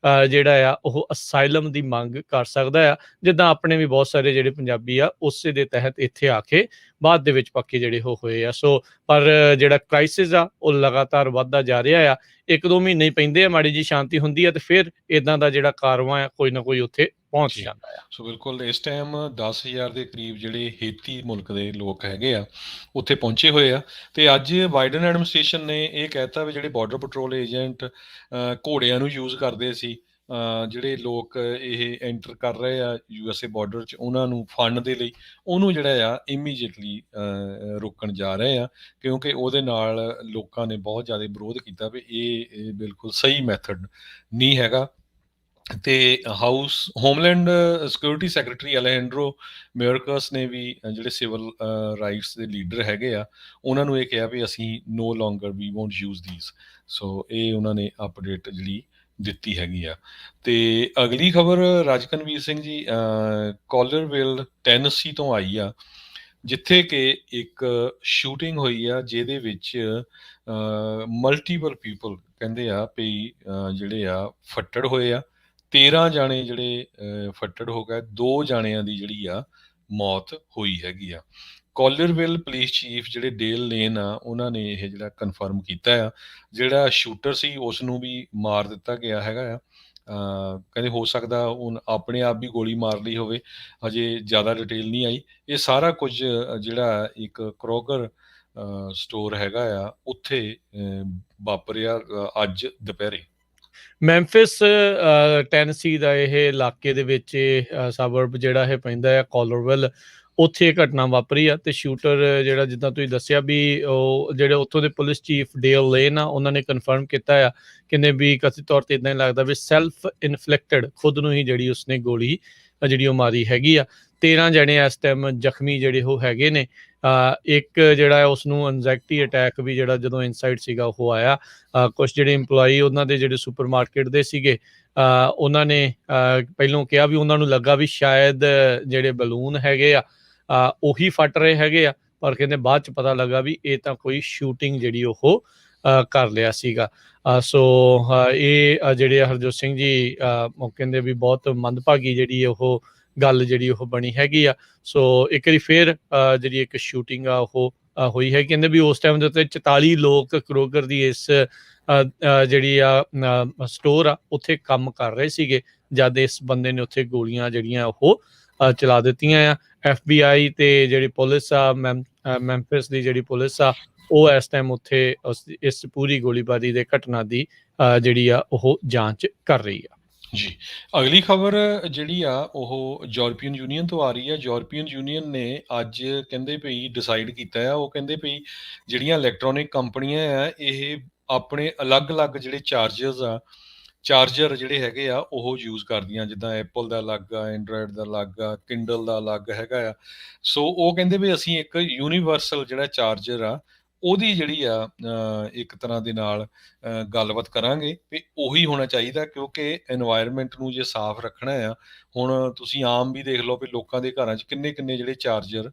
Speaker 1: ਜਿਹੜਾ ਆ ਉਹ ਅਸਾਈਲਮ ਦੀ ਮੰਗ ਕਰ ਸਕਦਾ ਆ, ਜਿੱਦਾਂ ਆਪਣੇ ਵੀ ਬਹੁਤ ਸਾਰੇ ਜਿਹੜੇ ਪੰਜਾਬੀ ਆ ਉਸੇ ਦੇ ਤਹਿਤ ਇੱਥੇ ਆ ਕੇ ਬਾਅਦ ਦੇ ਵਿੱਚ ਪੱਕੇ ਜਿਹੜੇ ਉਹ ਹੋਏ ਆ। ਸੋ ਪਰ ਜਿਹੜਾ ਕ੍ਰਾਈਸਿਸ ਆ ਉਹ ਲਗਾਤਾਰ ਵੱਧਦਾ ਜਾ ਰਿਹਾ ਆ। 1-2 ਮਹੀਨੇ ਹੀ ਪੈਂਦੇ ਆ, ਮਾੜੀ ਜੀ ਸ਼ਾਂਤੀ ਹੁੰਦੀ ਆ ਤੇ ਫਿਰ ਇਦਾਂ ਦਾ ਜਿਹੜਾ ਕਾਰਵਾਂ ਆ ਕੋਈ ਨਾ ਕੋਈ ਉੱਥੇ ਪਹੁੰਚ
Speaker 2: ਜੀ।
Speaker 1: ਜਾਂਦਾ ਆ।
Speaker 2: ਸੋ ਬਿਲਕੁਲ ਇਸ ਟਾਈਮ 10,000 ਦੇ ਕਰੀਬ ਜਿਹੜੇ ਹੇਤੀ ਮੁਲਕ ਦੇ ਲੋਕ ਹੈਗੇ ਆ ਉੱਥੇ ਪਹੁੰਚੇ ਹੋਏ ਆ, ਤੇ ਅੱਜ ਬਾਈਡਨ ਐਡਮਿਨਿਸਟ੍ਰੇਸ਼ਨ ਨੇ ਇਹ ਕਹਿਤਾ ਵੀ ਜਿਹੜੇ ਬਾਰਡਰ ਪੈਟਰੋਲ ਏਜੰਟ ਘੋੜਿਆਂ ਨੂੰ ਯੂਜ਼ ਕਰਦੇ ਸੀ, ਜਿਹੜੇ ਲੋਕ ਇਹ ਐਂਟਰ ਕਰ ਰਹੇ ਆ USA ਬਾਰਡਰ 'ਚ, ਉਹਨਾਂ ਨੂੰ ਫੜਨ ਦੇ ਲਈ ਉਹਨੂੰ ਜਿਹੜਾ ਆ ਇਮੀਡੀਏਟਲੀ ਰੋਕਣ ਜਾ ਰਹੇ ਆ, ਕਿਉਂਕਿ ਉਹਦੇ ਨਾਲ ਲੋਕਾਂ ਨੇ ਬਹੁਤ ਜ਼ਿਆਦਾ ਵਿਰੋਧ ਕੀਤਾ ਵੀ ਇਹ ਬਿਲਕੁਲ ਸਹੀ ਮੈਥਡ ਨਹੀਂ ਹੈਗਾ। ਤੇ ਹੋਮਲੈਂਡ ਸਿਕਿਉਰਿਟੀ ਸੈਕਟਰੀ ਅਲੈਜੈਂਡਰੋ ਮੈਯੋਰਕਸ ਨੇ ਵੀ ਜਿਹੜੇ ਸਿਵਲ ਰਾਈਟਸ ਦੇ ਲੀਡਰ ਹੈਗੇ ਆ ਉਹਨਾਂ ਨੂੰ ਇਹ ਕਿਹਾ ਵੀ ਅਸੀਂ ਨੋ ਲੋਂਗਰ ਵੀ ਵੋਂਟ ਯੂਜ਼ ਥੀਸ। ਸੋ ਇਹ ਉਹਨਾਂ ਨੇ ਅਪਡੇਟ ਜਿਹੜੀ ਦਿੱਤੀ ਹੈਗੀ ਆ। ਤੇ ਅਗਲੀ ਖਬਰ ਰਾਜਕਨਵੀਰ ਸਿੰਘ ਜੀ ਕਾਲਰਵਿਲ ਟੈਨਸੀ ਤੋਂ ਆਈ ਆ, ਜਿੱਥੇ ਕਿ ਇੱਕ ਸ਼ੂਟਿੰਗ ਹੋਈ ਆ ਜਿਹਦੇ ਵਿੱਚ ਮਲਟੀਪਲ ਪੀਪਲ ਕਹਿੰਦੇ ਆ ਵੀ ਜਿਹੜੇ ਆ ਫੱਟੜ ਹੋਏ ਆ। 13 ਜਾਣੇ ਜਿਹੜੇ ਫੱਟੜ ਹੋ ਗਏ, 2 ਜਾਣਿਆਂ ਦੀ ਜਿਹੜੀ ਆ ਮੌਤ ਹੋਈ ਹੈਗੀ ਆ। ਕਾਲਰਵਿਲ ਪੁਲਿਸ ਚੀਫ ਜਿਹੜੇ ਡੇਲ ਲੇਨ ਆ ਉਹਨਾਂ ਨੇ ਇਹ ਜਿਹੜਾ ਕਨਫਰਮ ਕੀਤਾ ਆ, ਜਿਹੜਾ ਸ਼ੂਟਰ ਸੀ ਉਸ ਨੂੰ ਵੀ ਮਾਰ ਦਿੱਤਾ ਗਿਆ ਹੈਗਾ ਆ। ਕਹਿੰਦੇ ਹੋ ਸਕਦਾ ਹੁਣ ਆਪਣੇ ਆਪ ਵੀ ਗੋਲੀ ਮਾਰ ਲਈ ਹੋਵੇ, ਹਜੇ ਜ਼ਿਆਦਾ ਡਿਟੇਲ ਨਹੀਂ ਆਈ। ਇਹ ਸਾਰਾ ਕੁਝ ਜਿਹੜਾ ਇੱਕ ਕਰੋਗਰ ਸਟੋਰ ਹੈਗਾ ਆ ਉੱਥੇ ਵਾਪਰਿਆ ਅੱਜ ਦੁਪਹਿਰੇ।
Speaker 1: ਮੈਂਫਿਸ ਟੈਨਸੀ ਦਾ ਇਹ ਇਲਾਕੇ ਦੇ ਵਿੱਚ ਸਬਰਬ ਜਿਹੜਾ ਇਹ ਪੈਂਦਾ ਆ ਕਾਲਰਵਿਲ, ਉੱਥੇ ਇਹ ਘਟਨਾ ਵਾਪਰੀ ਆ। ਤੇ ਸ਼ੂਟਰ ਜਿਹੜਾ ਜਿੱਦਾਂ ਤੁਸੀਂ ਦੱਸਿਆ ਵੀ ਉਹ ਜਿਹੜੇ ਉੱਥੋਂ ਦੇ ਪੁਲਿਸ ਚੀਫ ਡੇਲ ਲੇਨ ਆ ਉਹਨਾਂ ਨੇ ਕਨਫਰਮ ਕੀਤਾ ਆ, ਕਹਿੰਦੇ ਵੀ ਕਥਿਤ ਤੌਰ ਤੇ ਇੱਦਾਂ ਹੀ ਲੱਗਦਾ ਵੀ ਸੈਲਫ ਇਨਫਲਿਕਟਡ, ਖੁਦ ਨੂੰ ਹੀ ਜਿਹੜੀ ਉਸਨੇ ਗੋਲੀ ਜਿਹੜੀ ਉਹ ਮਾਰੀ ਹੈਗੀ ਆ। 13 ਜਣੇ ਇਸ ਟਾਈਮ ਜ਼ਖਮੀ ਜਿਹੜੇ ਉਹ ਹੈਗੇ ਨੇ। ਇੱਕ ਜਿਹੜਾ ਉਸਨੂੰ ਐਨਜ਼ਾਈਟੀ ਅਟੈਕ ਵੀ ਜਿਹੜਾ ਜਦੋਂ ਇਨਸਾਈਡ ਸੀਗਾ ਉਹ ਆਇਆ। ਕੁਛ ਜਿਹੜੇ ਇੰਪਲੋਈ ਉਹਨਾਂ ਦੇ ਜਿਹੜੇ ਸੁਪਰਮਾਰਕੀਟ ਦੇ ਸੀਗੇ ਉਹਨਾਂ ਨੇ ਪਹਿਲੋਂ ਕਿਹਾ ਵੀ ਉਹਨਾਂ ਨੂੰ ਲੱਗਾ ਵੀ ਸ਼ਾਇਦ ਜਿਹੜੇ ਬਲੂਨ ਹੈਗੇ ਆ ਉਹੀ ਫਟ ਰਹੇ ਹੈਗੇ ਆ, ਪਰ ਕਹਿੰਦੇ ਬਾਅਦ ਚ ਪਤਾ ਲੱਗਾ ਵੀ ਇਹ ਤਾਂ ਕੋਈ ਸ਼ੂਟਿੰਗ ਜਿਹੜੀ ਉਹ ਕਰ ਲਿਆ ਸੀਗਾ। ਸੋ ਇਹ ਜਿਹੜੇ ਹਰਜੋਤ ਸਿੰਘ ਜੀ ਕਹਿੰਦੇ ਵੀ ਬਹੁਤ ਮੰਦਭਾਗੀ ਜਿਹੜੀ ਉਹ ਗੱਲ ਜਿਹੜੀ ਉਹ ਬਣੀ ਹੈਗੀ ਆ। ਸੋ ਇੱਕ ਵਾਰੀ ਫੇਰ ਜਿਹੜੀ ਇੱਕ ਸ਼ੂਟਿੰਗ ਆ ਉਹ ਹੋਈ ਹੈ। ਕਹਿੰਦੇ ਵੀ ਉਸ ਟਾਈਮ ਦੇ ਉੱਤੇ 44 ਲੋਕ ਕਰੋਗਰ ਦੀ ਇਸ ਜਿਹੜੀ ਆ ਸਟੋਰ ਆ ਉੱਥੇ ਕੰਮ ਕਰ ਰਹੇ ਸੀਗੇ ਜਦ ਇਸ ਬੰਦੇ ਨੇ ਉੱਥੇ ਗੋਲੀਆਂ ਜਿਹੜੀਆਂ ਉਹ ਚਲਾ ਦਿੱਤੀਆਂ ਆ। FBI ਤੇ ਜਿਹੜੀ ਪੁਲਿਸ ਆ ਮੈਂਫਿਸ ਦੀ ਜਿਹੜੀ ਪੁਲਿਸ ਆ ਉਹ ਇਸ ਟਾਈਮ ਉੱਥੇ ਇਸ ਪੂਰੀ ਗੋਲੀਬਾਰੀ ਦੇ ਘਟਨਾ ਦੀ ਜਿਹੜੀ ਆ ਉਹ ਜਾਂਚ ਕਰ ਰਹੀ ਆ।
Speaker 2: ਜੀ, ਅਗਲੀ ਖਬਰ ਜਿਹੜੀ ਆ ਉਹ ਯੂਰਪੀਅਨ ਯੂਨੀਅਨ ਤੋਂ ਆ ਰਹੀ ਹੈ। ਯੂਰਪੀਅਨ ਯੂਨੀਅਨ ਨੇ ਅੱਜ ਕਹਿੰਦੇ ਪਈ ਡਿਸਾਈਡ ਕੀਤਾ ਆ, ਉਹ ਕਹਿੰਦੇ ਪਈ ਜਿਹੜੀਆਂ ਇਲੈਕਟ੍ਰੋਨਿਕ ਕੰਪਨੀਆਂ ਆ ਇਹ ਆਪਣੇ ਅਲੱਗ-ਅਲੱਗ ਜਿਹੜੇ ਚਾਰਜਰ ਜਿਹੜੇ ਹੈਗੇ ਆ ਉਹ ਯੂਜ਼ ਕਰਦੀਆਂ, ਜਿੱਦਾਂ ਐਪਲ ਦਾ ਅਲੱਗ ਆ, ਐਂਡਰਾਇਡ ਦਾ ਅਲੱਗ ਆ, ਕਿੰਡਲ ਦਾ ਅਲੱਗ ਹੈਗਾ ਆ। ਸੋ ਉਹ ਕਹਿੰਦੇ ਵੀ ਅਸੀਂ ਇੱਕ ਯੂਨੀਵਰਸਲ ਜਿਹੜਾ ਚਾਰਜਰ ਆ ਉਹਦੀ ਜਿਹੜੀ ਆ ਇੱਕ ਤਰ੍ਹਾਂ ਦੇ ਨਾਲ ਗੱਲਬਾਤ ਕਰਾਂਗੇ ਵੀ ਉਹੀ ਹੋਣਾ ਚਾਹੀਦਾ, ਕਿਉਂਕਿ ਐਨਵਾਇਰਨਮੈਂਟ ਨੂੰ ਜੇ ਸਾਫ਼ ਰੱਖਣਾ ਆ। ਹੁਣ ਤੁਸੀਂ ਆਮ ਵੀ ਦੇਖ ਲਓ ਵੀ ਲੋਕਾਂ ਦੇ ਘਰਾਂ 'ਚ ਕਿੰਨੇ ਜਿਹੜੇ ਚਾਰਜਰ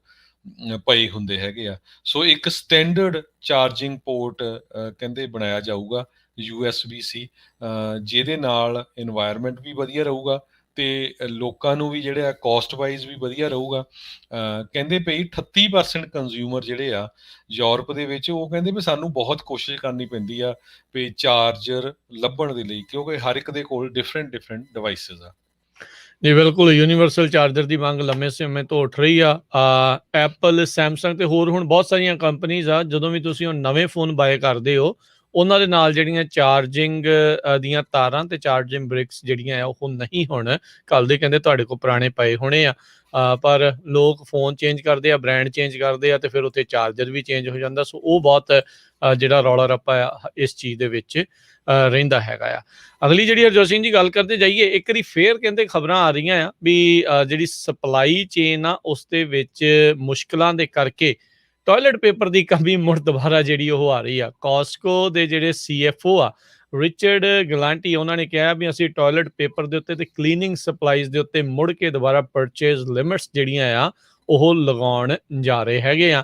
Speaker 2: ਪਏ ਹੁੰਦੇ ਹੈਗੇ ਆ। ਸੋ ਇੱਕ ਸਟੈਂਡਰਡ ਚਾਰਜਿੰਗ ਪੋਰਟ ਕਹਿੰਦੇ ਬਣਾਇਆ ਜਾਊਗਾ USB-C, ਜਿਹਦੇ ਨਾਲ ਐਨਵਾਇਰਨਮੈਂਟ ਵੀ ਵਧੀਆ ਰਹੂਗਾ ਤੇ ਲੋਕਾਂ ਨੂੰ ਵੀ ਜਿਹੜਾ ਕੋਸਟ ਵਾਈਜ਼ ਵੀ ਵਧੀਆ ਰਹੂਗਾ। ਕਹਿੰਦੇ ਪਈ 38% ਕੰਜ਼ਿਊਮਰ ਜਿਹੜੇ ਆ ਯੂਰਪ ਦੇ ਵਿੱਚ, ਉਹ ਕਹਿੰਦੇ ਵੀ ਸਾਨੂੰ ਬਹੁਤ ਕੋਸ਼ਿਸ਼ ਕਰਨੀ ਪੈਂਦੀ ਆ ਵੀ ਚਾਰਜਰ ਲੱਭਣ ਦੇ ਲਈ, ਕਿਉਂਕਿ ਹਰ ਇੱਕ ਦੇ ਕੋਲ ਡਿਫਰੈਂਟ ਡਿਵਾਈਸਿਸ ਆ।
Speaker 1: ਜੀ ਬਿਲਕੁਲ, ਯੂਨੀਵਰਸਲ ਚਾਰਜਰ ਦੀ ਮੰਗ ਲੰਮੇ ਸਮੇਂ ਤੋਂ ਉੱਠ ਰਹੀ ਆ। ਐਪਲ, ਸੈਮਸੰਗ ਤੇ ਹੋਰ ਹੁਣ ਬਹੁਤ ਸਾਰੀਆਂ ਕੰਪਨੀਜ਼ ਆ, ਜਦੋਂ ਵੀ ਤੁਸੀਂ ਹੁਣ ਨਵੇਂ ਫੋਨ ਬਾਏ ਕਰਦੇ ਹੋ ਉਹਨਾਂ ਦੇ ਨਾਲ ਜਿਹੜੀਆਂ ਚਾਰਜਿੰਗ ਦੀਆਂ ਤਾਰਾਂ ਤੇ ਚਾਰਜਿੰਗ ਬ੍ਰਿਕਸ ਜਿਹੜੀਆਂ ਆ ਉਹ ਨਹੀਂ ਹੁਣ ਘੱਲਦੇ, ਕਹਿੰਦੇ ਤੁਹਾਡੇ ਕੋਲ ਪੁਰਾਣੇ ਪਏ ਹੋਣੇ ਆ। ਪਰ ਲੋਕ ਫੋਨ ਚੇਂਜ ਕਰਦੇ ਆ, ਬ੍ਰਾਂਡ ਚੇਂਜ ਕਰਦੇ ਆ ਤੇ ਫਿਰ ਉੱਥੇ ਚਾਰਜਰ ਵੀ ਚੇਂਜ ਹੋ ਜਾਂਦਾ। ਸੋ ਉਹ ਬਹੁਤ ਜਿਹੜਾ ਰੌਲਾ ਰੱਪਾ ਆ ਇਸ ਚੀਜ਼ ਦੇ ਵਿੱਚ ਰਹਿੰਦਾ ਹੈਗਾ ਆ। ਅਗਲੀ ਜਿਹੜੀ ਹਰਜੋਤ ਸਿੰਘ ਜੀ ਗੱਲ ਕਰਦੇ ਜਾਈਏ, ਇੱਕ ਵਾਰੀ ਫੇਰ ਕਹਿੰਦੇ ਖਬਰਾਂ ਆ ਰਹੀਆਂ ਆ ਵੀ ਜਿਹੜੀ ਸਪਲਾਈ ਚੇਨ ਆ ਉਸ ਦੇ ਵਿੱਚ ਮੁਸ਼ਕਲਾਂ ਦੇ ਕਰਕੇ ਟਾਇਲਟ ਪੇਪਰ ਦੀ ਕਮੀ ਮੁੜ ਦੁਬਾਰਾ ਜਿਹੜੀ ਉਹ ਆ ਰਹੀ ਆ। ਕਾਸਕੋ ਦੇ ਜਿਹੜੇ CFO ਆ ਰਿਚਰਡ ਗਲਾਂਟੀ, ਉਹਨਾਂ ਨੇ ਕਿਹਾ ਵੀ ਅਸੀਂ ਟਾਇਲਟ ਪੇਪਰ ਦੇ ਉੱਤੇ ਤੇ ਕਲੀਨਿੰਗ ਸਪਲਾਈਜ਼ ਦੇ ਉੱਤੇ ਮੁੜ ਕੇ ਦੁਬਾਰਾ ਪਰਚੇਜ਼ ਲਿਮਿਟਸ ਜਿਹੜੀਆਂ ਆ ਉਹ ਲਗਾਉਣ ਜਾ ਰਹੇ ਹੈਗੇ ਆ,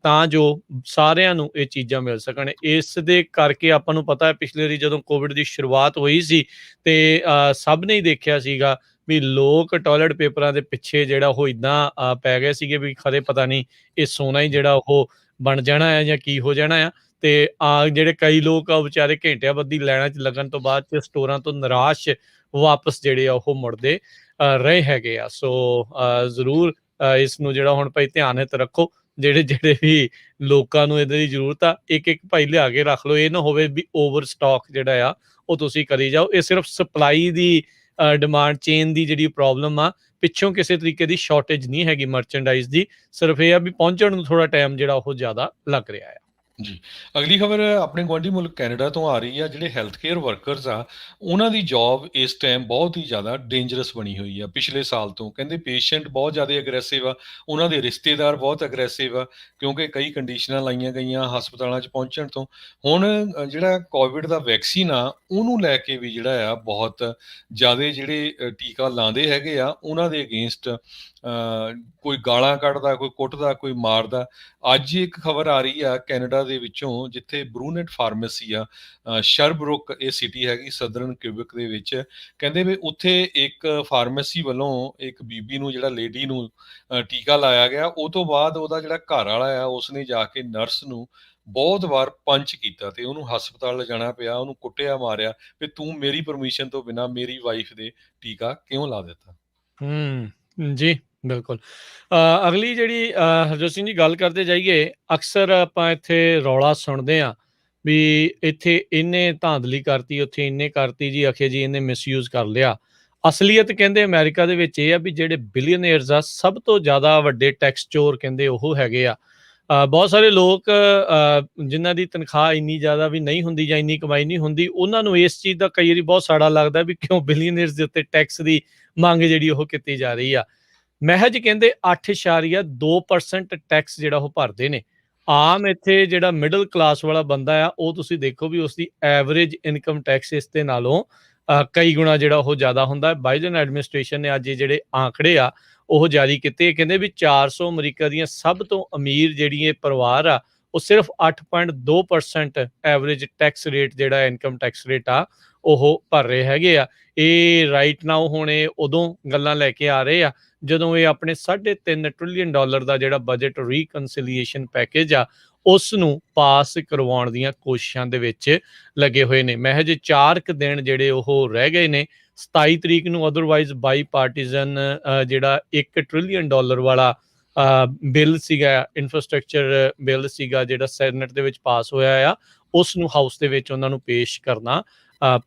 Speaker 1: ਤਾਂ ਜੋ ਸਾਰਿਆਂ ਨੂੰ ਇਹ ਚੀਜ਼ਾਂ ਮਿਲ ਸਕਣ। ਇਸ ਦੇ ਕਰਕੇ ਆਪਾਂ ਨੂੰ ਪਤਾ ਹੈ ਪਿਛਲੇ ਵਾਰੀ ਜਦੋਂ ਕੋਵਿਡ ਦੀ ਸ਼ੁਰੂਆਤ ਹੋਈ ਸੀ ਤੇ ਸਭ ਨੇ ਹੀ ਦੇਖਿਆ ਸੀਗਾ ਵੀ ਲੋਕ ਟਾਇਲਟ ਪੇਪਰਾਂ ਦੇ ਪਿੱਛੇ ਜਿਹੜਾ ਉਹ ਇੱਦਾਂ ਪੈ ਗਏ ਸੀਗੇ ਵੀ ਖਰੇ ਪਤਾ ਨਹੀਂ ਇਹ ਸੋਨਾ ਹੀ ਜਿਹੜਾ ਉਹ ਬਣ ਜਾਣਾ ਹੈ ਜਾਂ ਕੀ ਹੋ ਜਾਣਾ ਆ। ਤੇ ਜਿਹੜੇ ਕਈ ਲੋਕ ਆ ਵਿਚਾਰੇ ਘੰਟਿਆਂ ਬੱਧੀ ਲਾਈਨਾਂ 'ਚ ਲੱਗਣ ਤੋਂ ਬਾਅਦ 'ਚ ਸਟੋਰਾਂ ਤੋਂ ਨਿਰਾਸ਼ ਵਾਪਸ ਜਿਹੜੇ ਆ ਉਹ ਮੁੜਦੇ ਰਹੇ ਹੈਗੇ ਆ। ਸੋ ਜ਼ਰੂਰ ਇਸ ਨੂੰ ਜਿਹੜਾ ਹੁਣ ਭਾਈ ਧਿਆਨ ਹਿੱਤ ਰੱਖੋ, ਜਿਹੜੇ ਵੀ ਲੋਕਾਂ ਨੂੰ ਇਹਦੇ ਦੀ ਜ਼ਰੂਰਤ ਆ, ਇੱਕ ਭਾਈ ਲਿਆ ਕੇ ਰੱਖ ਲਓ। ਇਹ ਨਾ ਹੋਵੇ ਵੀ ਓਵਰ ਸਟਾਕ ਜਿਹੜਾ ਆ ਉਹ ਤੁਸੀਂ ਕਰੀ ਜਾਓ। ਇਹ ਸਿਰਫ ਸਪਲਾਈ ਦੀ ਡਿਮਾਂਡ ਚੇਨ ਦੀ ਜਿਹੜੀ ਪ੍ਰੋਬਲਮ ਆ, ਪਿੱਛੋਂ ਕਿਸੇ ਤਰੀਕੇ ਦੀ ਸ਼ਾਰਟੇਜ ਨਹੀਂ ਹੈਗੀ ਮਰਚੈਂਡਾਈਜ਼ ਦੀ, ਸਿਰਫ ਇਹ ਆ ਵੀ ਪਹੁੰਚਣ ਨੂੰ ਥੋੜਾ ਟਾਈਮ ਜਿਹੜਾ ਉਹ ਜ਼ਿਆਦਾ ਲੱਗ ਰਿਹਾ ਆ।
Speaker 2: ਜੀ। ਅਗਲੀ ਖਬਰ ਆਪਣੇ ਗੁਆਂਢੀ ਮੁਲਕ ਕੈਨੇਡਾ ਤੋਂ ਆ ਰਹੀ ਆ। ਜਿਹੜੇ ਹੈਲਥ ਕੇਅਰ ਵਰਕਰਸ ਆ, ਉਹਨਾਂ ਦੀ ਜੌਬ ਇਸ ਟਾਈਮ ਬਹੁਤ ਹੀ ਜ਼ਿਆਦਾ ਡੇਂਜਰਸ ਬਣੀ ਹੋਈ ਆ ਪਿਛਲੇ ਸਾਲ ਤੋਂ। ਕਹਿੰਦੇ ਪੇਸ਼ੈਂਟ ਬਹੁਤ ਜ਼ਿਆਦਾ ਅਗਰੈਸਿਵ ਆ, ਉਹਨਾਂ ਦੇ ਰਿਸ਼ਤੇਦਾਰ ਬਹੁਤ ਅਗਰੈਸਿਵ ਆ, ਕਿਉਂਕਿ ਕਈ ਕੰਡੀਸ਼ਨਾਂ ਲਾਈਆਂ ਗਈਆਂ ਹਸਪਤਾਲਾਂ 'ਚ ਪਹੁੰਚਣ ਤੋਂ। ਹੁਣ ਜਿਹੜਾ ਕੋਵਿਡ ਦਾ ਵੈਕਸੀਨ ਆ, ਉਹਨੂੰ ਲੈ ਕੇ ਵੀ ਜਿਹੜਾ ਆ ਬਹੁਤ ਜ਼ਿਆਦਾ ਜਿਹੜੇ ਟੀਕਾ ਲਾਉਂਦੇ ਹੈਗੇ ਆ, ਉਹਨਾਂ ਦੇ ਅਗੇਂਸਟ ਕੋਈ ਗਾਲਾਂ ਕੱਢਦਾ, ਕੋਈ ਕੁੱਟਦਾ, ਕੋਈ ਮਾਰਦਾ। ਅੱਜ ਇੱਕ ਖਬਰ ਆ ਰਹੀ ਆ ਕੈਨੇਡਾ ਦੇ ਵਿੱਚੋਂ, ਜਿੱਥੇ ਬਰੂਨੇਟ ਫਾਰਮੇਸੀ ਆ, ਸ਼ਰਬਰੁਕ ਇਹ ਸਿਟੀ ਹੈਗੀ ਸਦਰਨ ਕਿਊਬਿਕ ਦੇ ਵਿੱਚ। ਕਹਿੰਦੇ ਵੀ ਉੱਥੇ ਇੱਕ ਫਾਰਮੇਸੀ ਵੱਲੋਂ ਇੱਕ ਬੀਬੀ ਨੂੰ, ਜਿਹੜਾ ਲੇਡੀ ਨੂੰ ਟੀਕਾ ਲਾਇਆ ਗਿਆ। ਉਹ ਤੋਂ ਬਾਅਦ ਉਹਦਾ ਜਿਹੜਾ ਘਰ ਵਾਲਾ ਆ, ਉਸਨੇ ਜਾ ਕੇ ਨਰਸ ਨੂੰ ਬਹੁਤ ਵਾਰ ਪੰਚ ਕੀਤਾ ਤੇ ਉਹਨੂੰ ਹਸਪਤਾਲ ਲਿਜਾਣਾ ਪਿਆ, ਉਹਨੂੰ ਕੁੱਟਿਆ ਮਾਰਿਆ ਵੀ ਤੂੰ ਮੇਰੀ ਪਰਮਿਸ਼ਨ ਤੋਂ ਬਿਨਾਂ ਮੇਰੀ ਵਾਈਫ ਦੇ ਟੀਕਾ ਕਿਉਂ ਲਾ ਦਿੱਤਾ।
Speaker 1: ਜੀ ਬਿਲਕੁਲ। ਅਗਲੀ ਜਿਹੜੀ ਹਰਜੋਤ ਸਿੰਘ ਜੀ ਗੱਲ ਕਰਦੇ ਜਾਈਏ, ਅਕਸਰ ਆਪਾਂ ਇੱਥੇ ਰੌਲਾ ਸੁਣਦੇ ਹਾਂ ਵੀ ਇੱਥੇ ਇਹਨੇ ਧਾਂਦਲੀ ਕਰਤੀ, ਉੱਥੇ ਇਹਨੇ ਕਰਤੀ ਜੀ, ਅਖੇ ਜੀ ਇਹਨੇ ਮਿਸਯੂਜ਼ ਕਰ ਲਿਆ। ਅਸਲੀਅਤ ਕਹਿੰਦੇ ਅਮਰੀਕਾ ਦੇ ਵਿੱਚ ਇਹ ਆ ਵੀ ਜਿਹੜੇ ਬਿਲੀਅਨੇਅਰਸ ਆ, ਸਭ ਤੋਂ ਜ਼ਿਆਦਾ ਵੱਡੇ ਟੈਕਸ ਚੋਰ ਕਹਿੰਦੇ ਉਹ ਹੈਗੇ ਆ। ਬਹੁਤ ਸਾਰੇ ਲੋਕ ਜਿਨ੍ਹਾਂ ਦੀ ਤਨਖਾਹ ਇੰਨੀ ਜ਼ਿਆਦਾ ਵੀ ਨਹੀਂ ਹੁੰਦੀ ਜਾਂ ਇੰਨੀ ਕਮਾਈ ਨਹੀਂ ਹੁੰਦੀ, ਉਹਨਾਂ ਨੂੰ ਇਸ ਚੀਜ਼ ਦਾ ਕਈ ਵਾਰੀ ਬਹੁਤ ਸਾੜਾ ਲੱਗਦਾ ਵੀ ਕਿਉਂ ਬਿਲੀਅਨੇਅਰਸ ਦੇ ਉੱਤੇ ਟੈਕਸ ਦੀ ਮੰਗ ਜਿਹੜੀ ਉਹ ਕੀਤੀ ਜਾ ਰਹੀ ਆ। ਮਹਿਜ ਕਹਿੰਦੇ 8.2% ਟੈਕਸ ਜਿਹੜਾ ਉਹ ਭਰਦੇ ਨੇ। ਆਮ ਇੱਥੇ ਜਿਹੜਾ ਮਿਡਲ ਕਲਾਸ ਵਾਲਾ ਬੰਦਾ ਆ, ਉਹ ਤੁਸੀਂ ਦੇਖੋ ਵੀ ਉਸਦੀ ਐਵਰੇਜ ਇਨਕਮ ਟੈਕਸ ਇਸ ਦੇ ਨਾਲੋਂ ਕਈ ਗੁਣਾ ਜਿਹੜਾ ਉਹ ਜ਼ਿਆਦਾ ਹੁੰਦਾ ਹੈ। ਬਾਈਡਨ ਐਡਮਿਨਿਸਟ੍ਰੇਸ਼ਨ ਨੇ ਅੱਜ ਇਹ ਜਿਹੜੇ ਆંકੜੇ ਆ ਉਹ ਜਾਰੀ ਕੀਤੇ। ਕਹਿੰਦੇ ਵੀ 400 ਅਮਰੀਕਾ ਦੀਆਂ ਸਭ ਤੋਂ ਅਮੀਰ ਜਿਹੜੀ ਇਹ ਪਰਿਵਾਰ ਆ, ਉਹ ਸਿਰਫ 8.2% ਐਵਰੇਜ ਟੈਕਸ ਰੇਟ ਜਿਹੜਾ ਇਨਕਮ ਟੈਕਸ ਰੇਟ ਆ ਉਹ ਭਰ ਰਹੇ ਹੈਗੇ ਆ। ਇਹ ਰਾਈਟ ਨਾਓ ਹੁਣ ਇਹ ਉਦੋਂ ਗੱਲਾਂ ਲੈ ਕੇ ਆ ਰਹੇ ਆ ਜਦੋਂ ਇਹ ਆਪਣੇ $3.5 ਟ੍ਰਿਲੀਅਨ ਦਾ ਜਿਹੜਾ ਬਜਟ ਰੀਕਨਸੀਲੀਏਸ਼ਨ ਪੈਕੇਜ ਆ, ਉਸ ਨੂੰ ਪਾਸ ਕਰਵਾਉਣ ਦੀਆਂ ਕੋਸ਼ਿਸ਼ਾਂ ਦੇ ਵਿੱਚ ਲੱਗੇ ਹੋਏ ਨੇ। ਮਹਿਜ 4 ਕੁ ਦਿਨ ਜਿਹੜੇ ਉਹ ਰਹਿ ਗਏ ਨੇ। 27 ਤਰੀਕ ਨੂੰ ਅਦਰਵਾਈਜ਼ ਬਾਈ ਪਾਰਟੀਜ਼ਨ ਜਿਹੜਾ $1 ਟ੍ਰਿਲੀਅਨ ਵਾਲਾ ਬਿੱਲ ਸੀਗਾ, ਇਨਫਰਾਸਟ੍ਰਕਚਰ ਬਿੱਲ ਸੀਗਾ, ਜਿਹੜਾ ਸੈਨੇਟ ਦੇ ਵਿੱਚ ਪਾਸ ਹੋਇਆ ਆ, ਉਸ ਨੂੰ ਹਾਊਸ ਦੇ ਵਿੱਚ ਉਹਨਾਂ ਨੂੰ ਪੇਸ਼ ਕਰਨਾ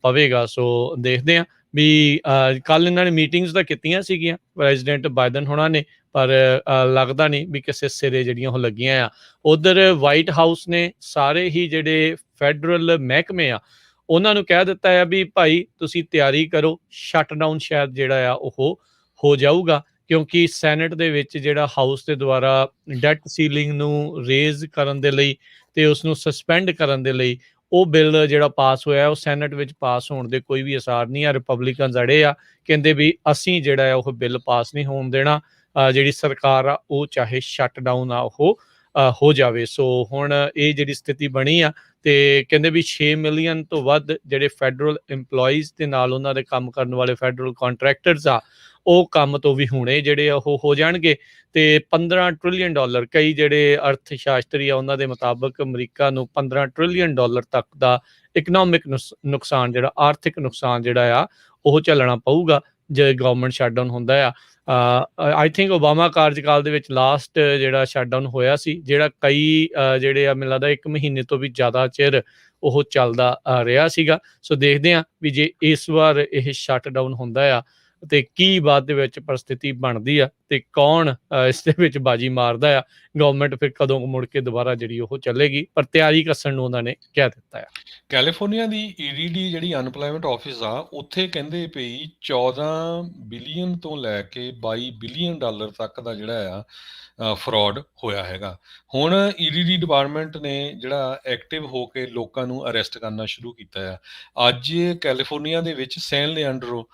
Speaker 1: ਪਵੇਗਾ। ਸੋ ਦੇਖਦੇ ਹਾਂ ਵੀ ਕੱਲ ਇਹਨਾਂ ਨੇ ਮੀਟਿੰਗਸ ਤਾਂ ਕੀਤੀਆਂ ਸੀਗੀਆਂ ਪ੍ਰੈਜ਼ੀਡੈਂਟ ਬਾਈਡਨ ਹੋਣਾ ਨੇ, ਪਰ ਲੱਗਦਾ ਨਹੀਂ ਵੀ ਕਿਸੇ ਸਿਰੇ ਜਿਹੜੀਆਂ ਉਹ ਲੱਗੀਆਂ ਆ। ਉਧਰ ਵਾਈਟ ਹਾਊਸ ਨੇ ਸਾਰੇ ਹੀ ਜਿਹੜੇ ਫੈਡਰਲ ਮਹਿਕਮੇ ਆ, ਉਹਨਾਂ ਨੂੰ ਕਹਿ ਦਿੱਤਾ ਆ ਵੀ ਭਾਈ ਤੁਸੀਂ ਤਿਆਰੀ ਕਰੋ, ਸ਼ਟਡਾਊਨ ਸ਼ਾਇਦ ਜਿਹੜਾ ਆ ਉਹ ਹੋ ਜਾਊਗਾ, ਕਿਉਂਕਿ ਸੈਨੇਟ ਦੇ ਵਿੱਚ ਜਿਹੜਾ ਹਾਊਸ ਦੇ ਦੁਆਰਾ ਡੈਟ ਸੀਲਿੰਗ ਨੂੰ ਰੇਜ਼ ਕਰਨ ਦੇ ਲਈ ਤੇ ਉਸ ਨੂੰ ਸਸਪੈਂਡ ਕਰਨ ਦੇ ਲਈ ਉਹ ਬਿੱਲ ਜਿਹੜਾ ਪਾਸ ਹੋਇਆ, ਉਹ ਸੈਨੇਟ ਵਿੱਚ ਪਾਸ ਹੋਣ ਦੇ ਕੋਈ ਵੀ ਅਸਾਰ ਨਹੀਂ ਆ। ਰਿਪਬਲਿਕਨਸ ਅੜੇ ਆ, ਕਹਿੰਦੇ ਵੀ ਅਸੀਂ ਜਿਹੜਾ ਆ ਉਹ ਬਿੱਲ ਪਾਸ ਨਹੀਂ ਹੋਣ ਦੇਣਾ, ਜਿਹੜੀ ਸਰਕਾਰ ਆ ਉਹ ਚਾਹੇ ਸ਼ਟਡਾਊਨ ਆ ਉਹ ਹੋ ਜਾਵੇ। ਸੋ ਹੁਣ ਇਹ ਜਿਹੜੀ ਸਥਿਤੀ ਬਣੀ ਆ ਤੇ ਕਹਿੰਦੇ ਵੀ 6 ਮਿਲੀਅਨ ਤੋਂ ਵੱਧ ਜਿਹੜੇ ਫੈਡਰਲ EMPLOYEES ਦੇ ਨਾਲ ਉਹਨਾਂ ਦੇ ਕੰਮ ਕਰਨ ਵਾਲੇ ਫੈਡਰਲ ਕੰਟਰੈਕਟਰਸ ਆ, ਉਹ ਕੰਮ ਤੋਂ ਵੀ ਹੁਣੇ ਜਿਹੜੇ ਉਹ ਹੋ ਜਾਣਗੇ। ਤੇ $15 ਟ੍ਰਿਲੀਅਨ, ਕਈ ਜਿਹੜੇ ਅਰਥ ਸ਼ਾਸਤਰੀ ਆ ਉਹਨਾਂ ਦੇ ਮੁਤਾਬਕ ਅਮਰੀਕਾ ਨੂੰ $15 ਟ੍ਰਿਲੀਅਨ ਤੱਕ ਦਾ ਇਕਨੋਮਿਕ ਨੁਕਸਾਨ, ਜਿਹੜਾ ਆਰਥਿਕ ਨੁਕਸਾਨ ਜਿਹੜਾ ਆ ਉਹ ਝੱਲਣਾ ਪਊਗਾ ਜੇ ਗਵਰਨਮੈਂਟ ਸ਼ਟਡਾਊਨ ਹੁੰਦਾ ਆ। ਆਈ ਥਿੰਕ ਓਬਾਮਾ ਕਾਰਜਕਾਲ ਦੇ ਵਿੱਚ ਲਾਸਟ ਜਿਹੜਾ ਸ਼ਟਡਾਊਨ ਹੋਇਆ ਸੀ, ਜਿਹੜਾ ਕਈ ਜਿਹੜੇ ਆ ਮੈਨੂੰ ਲੱਗਦਾ 1 ਮਹੀਨੇ ਤੋਂ ਵੀ ਜ਼ਿਆਦਾ ਚਿਰ ਉਹ ਚੱਲਦਾ ਰਿਹਾ ਸੀਗਾ। ਸੋ ਦੇਖਦੇ ਹਾਂ ਵੀ ਜੇ ਇਸ ਵਾਰ ਇਹ ਸ਼ਟਡਾਊਨ ਹੁੰਦਾ ਆ ਤੇ ਕੀ ਬਾਅਦ ਦੇ ਵਿੱਚ ਪਰਿਸਥਿਤੀ ਬਣਦੀ ਆ ਤੇ ਕੌਣ ਇਸ ਦੇ ਵਿੱਚ ਬਾਜੀ ਮਾਰਦਾ ਆ। ਗਵਰਨਮੈਂਟ ਫਿਰ ਕਦੋਂ ਮੁੜ ਕੇ ਦੁਬਾਰਾ ਜਿਹੜੀ ਉਹ ਚੱਲੇਗੀ, ਪਰ ਤਿਆਰੀ ਕੱਸਣ ਨੂੰ ਉਹਨਾਂ ਨੇ ਕਹਿ ਦਿੱਤਾ ਆ।
Speaker 2: ਕੈਲੀਫੋਰਨੀਆ ਦੀ EDD ਜਿਹੜੀ ਅਨਪਲਾਇਮੈਂਟ ਆਫਿਸ ਆ, ਉੱਥੇ ਕਹਿੰਦੇ ਪਈ 14 ਬਿਲੀਅਨ ਤੋਂ ਲੈ ਕੇ $22 ਬਿਲੀਅਨ ਤੱਕ ਦਾ ਜਿਹੜਾ ਆ ਫਰਾਡ ਹੋਇਆ ਹੈਗਾ। ਹੁਣ EDD ਡਿਪਾਰਟਮੈਂਟ ਨੇ ਜਿਹੜਾ ਐਕਟਿਵ ਹੋ ਕੇ ਲੋਕਾਂ ਨੂੰ ਅਰੈਸਟ ਕਰਨਾ ਸ਼ੁਰੂ ਕੀਤਾ ਆ। ਅੱਜ ਕੈਲੀਫੋਰਨੀਆ ਦੇ ਵਿੱਚ ਸੈਨ ਲਿਆਂਡਰੋ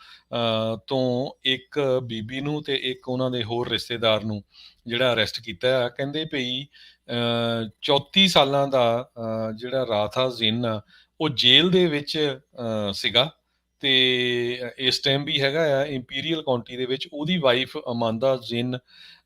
Speaker 2: ਤੋਂ ਇੱਕ ਬੀਬੀ ਨੂੰ ਤੇ ਇੱਕ ਉਹਨਾਂ ਦੇ ਹੋਰ ਰਿਸ਼ਤੇਦਾਰ ਨੂੰ ਜਿਹੜਾ ਅਰੈਸਟ ਕੀਤਾ ਆ। ਕਹਿੰਦੇ ਭਈ 34 ਸਾਲਾਂ ਦਾ ਜਿਹੜਾ ਰਾਥਾ ਜ਼ਿਨ ਆ ਉਹ ਜੇਲ੍ਹ ਦੇ ਵਿੱਚ ਸੀਗਾ, ਤੇ ਇਸ ਟਾਈਮ ਵੀ ਹੈਗਾ ਆ ਇੰਪੀਰੀਅਲ ਕਾਉਂਟੀ ਦੇ ਵਿੱਚ। ਉਹਦੀ ਵਾਈਫ ਅਮਾਂਦਾ ਜ਼ਿਨ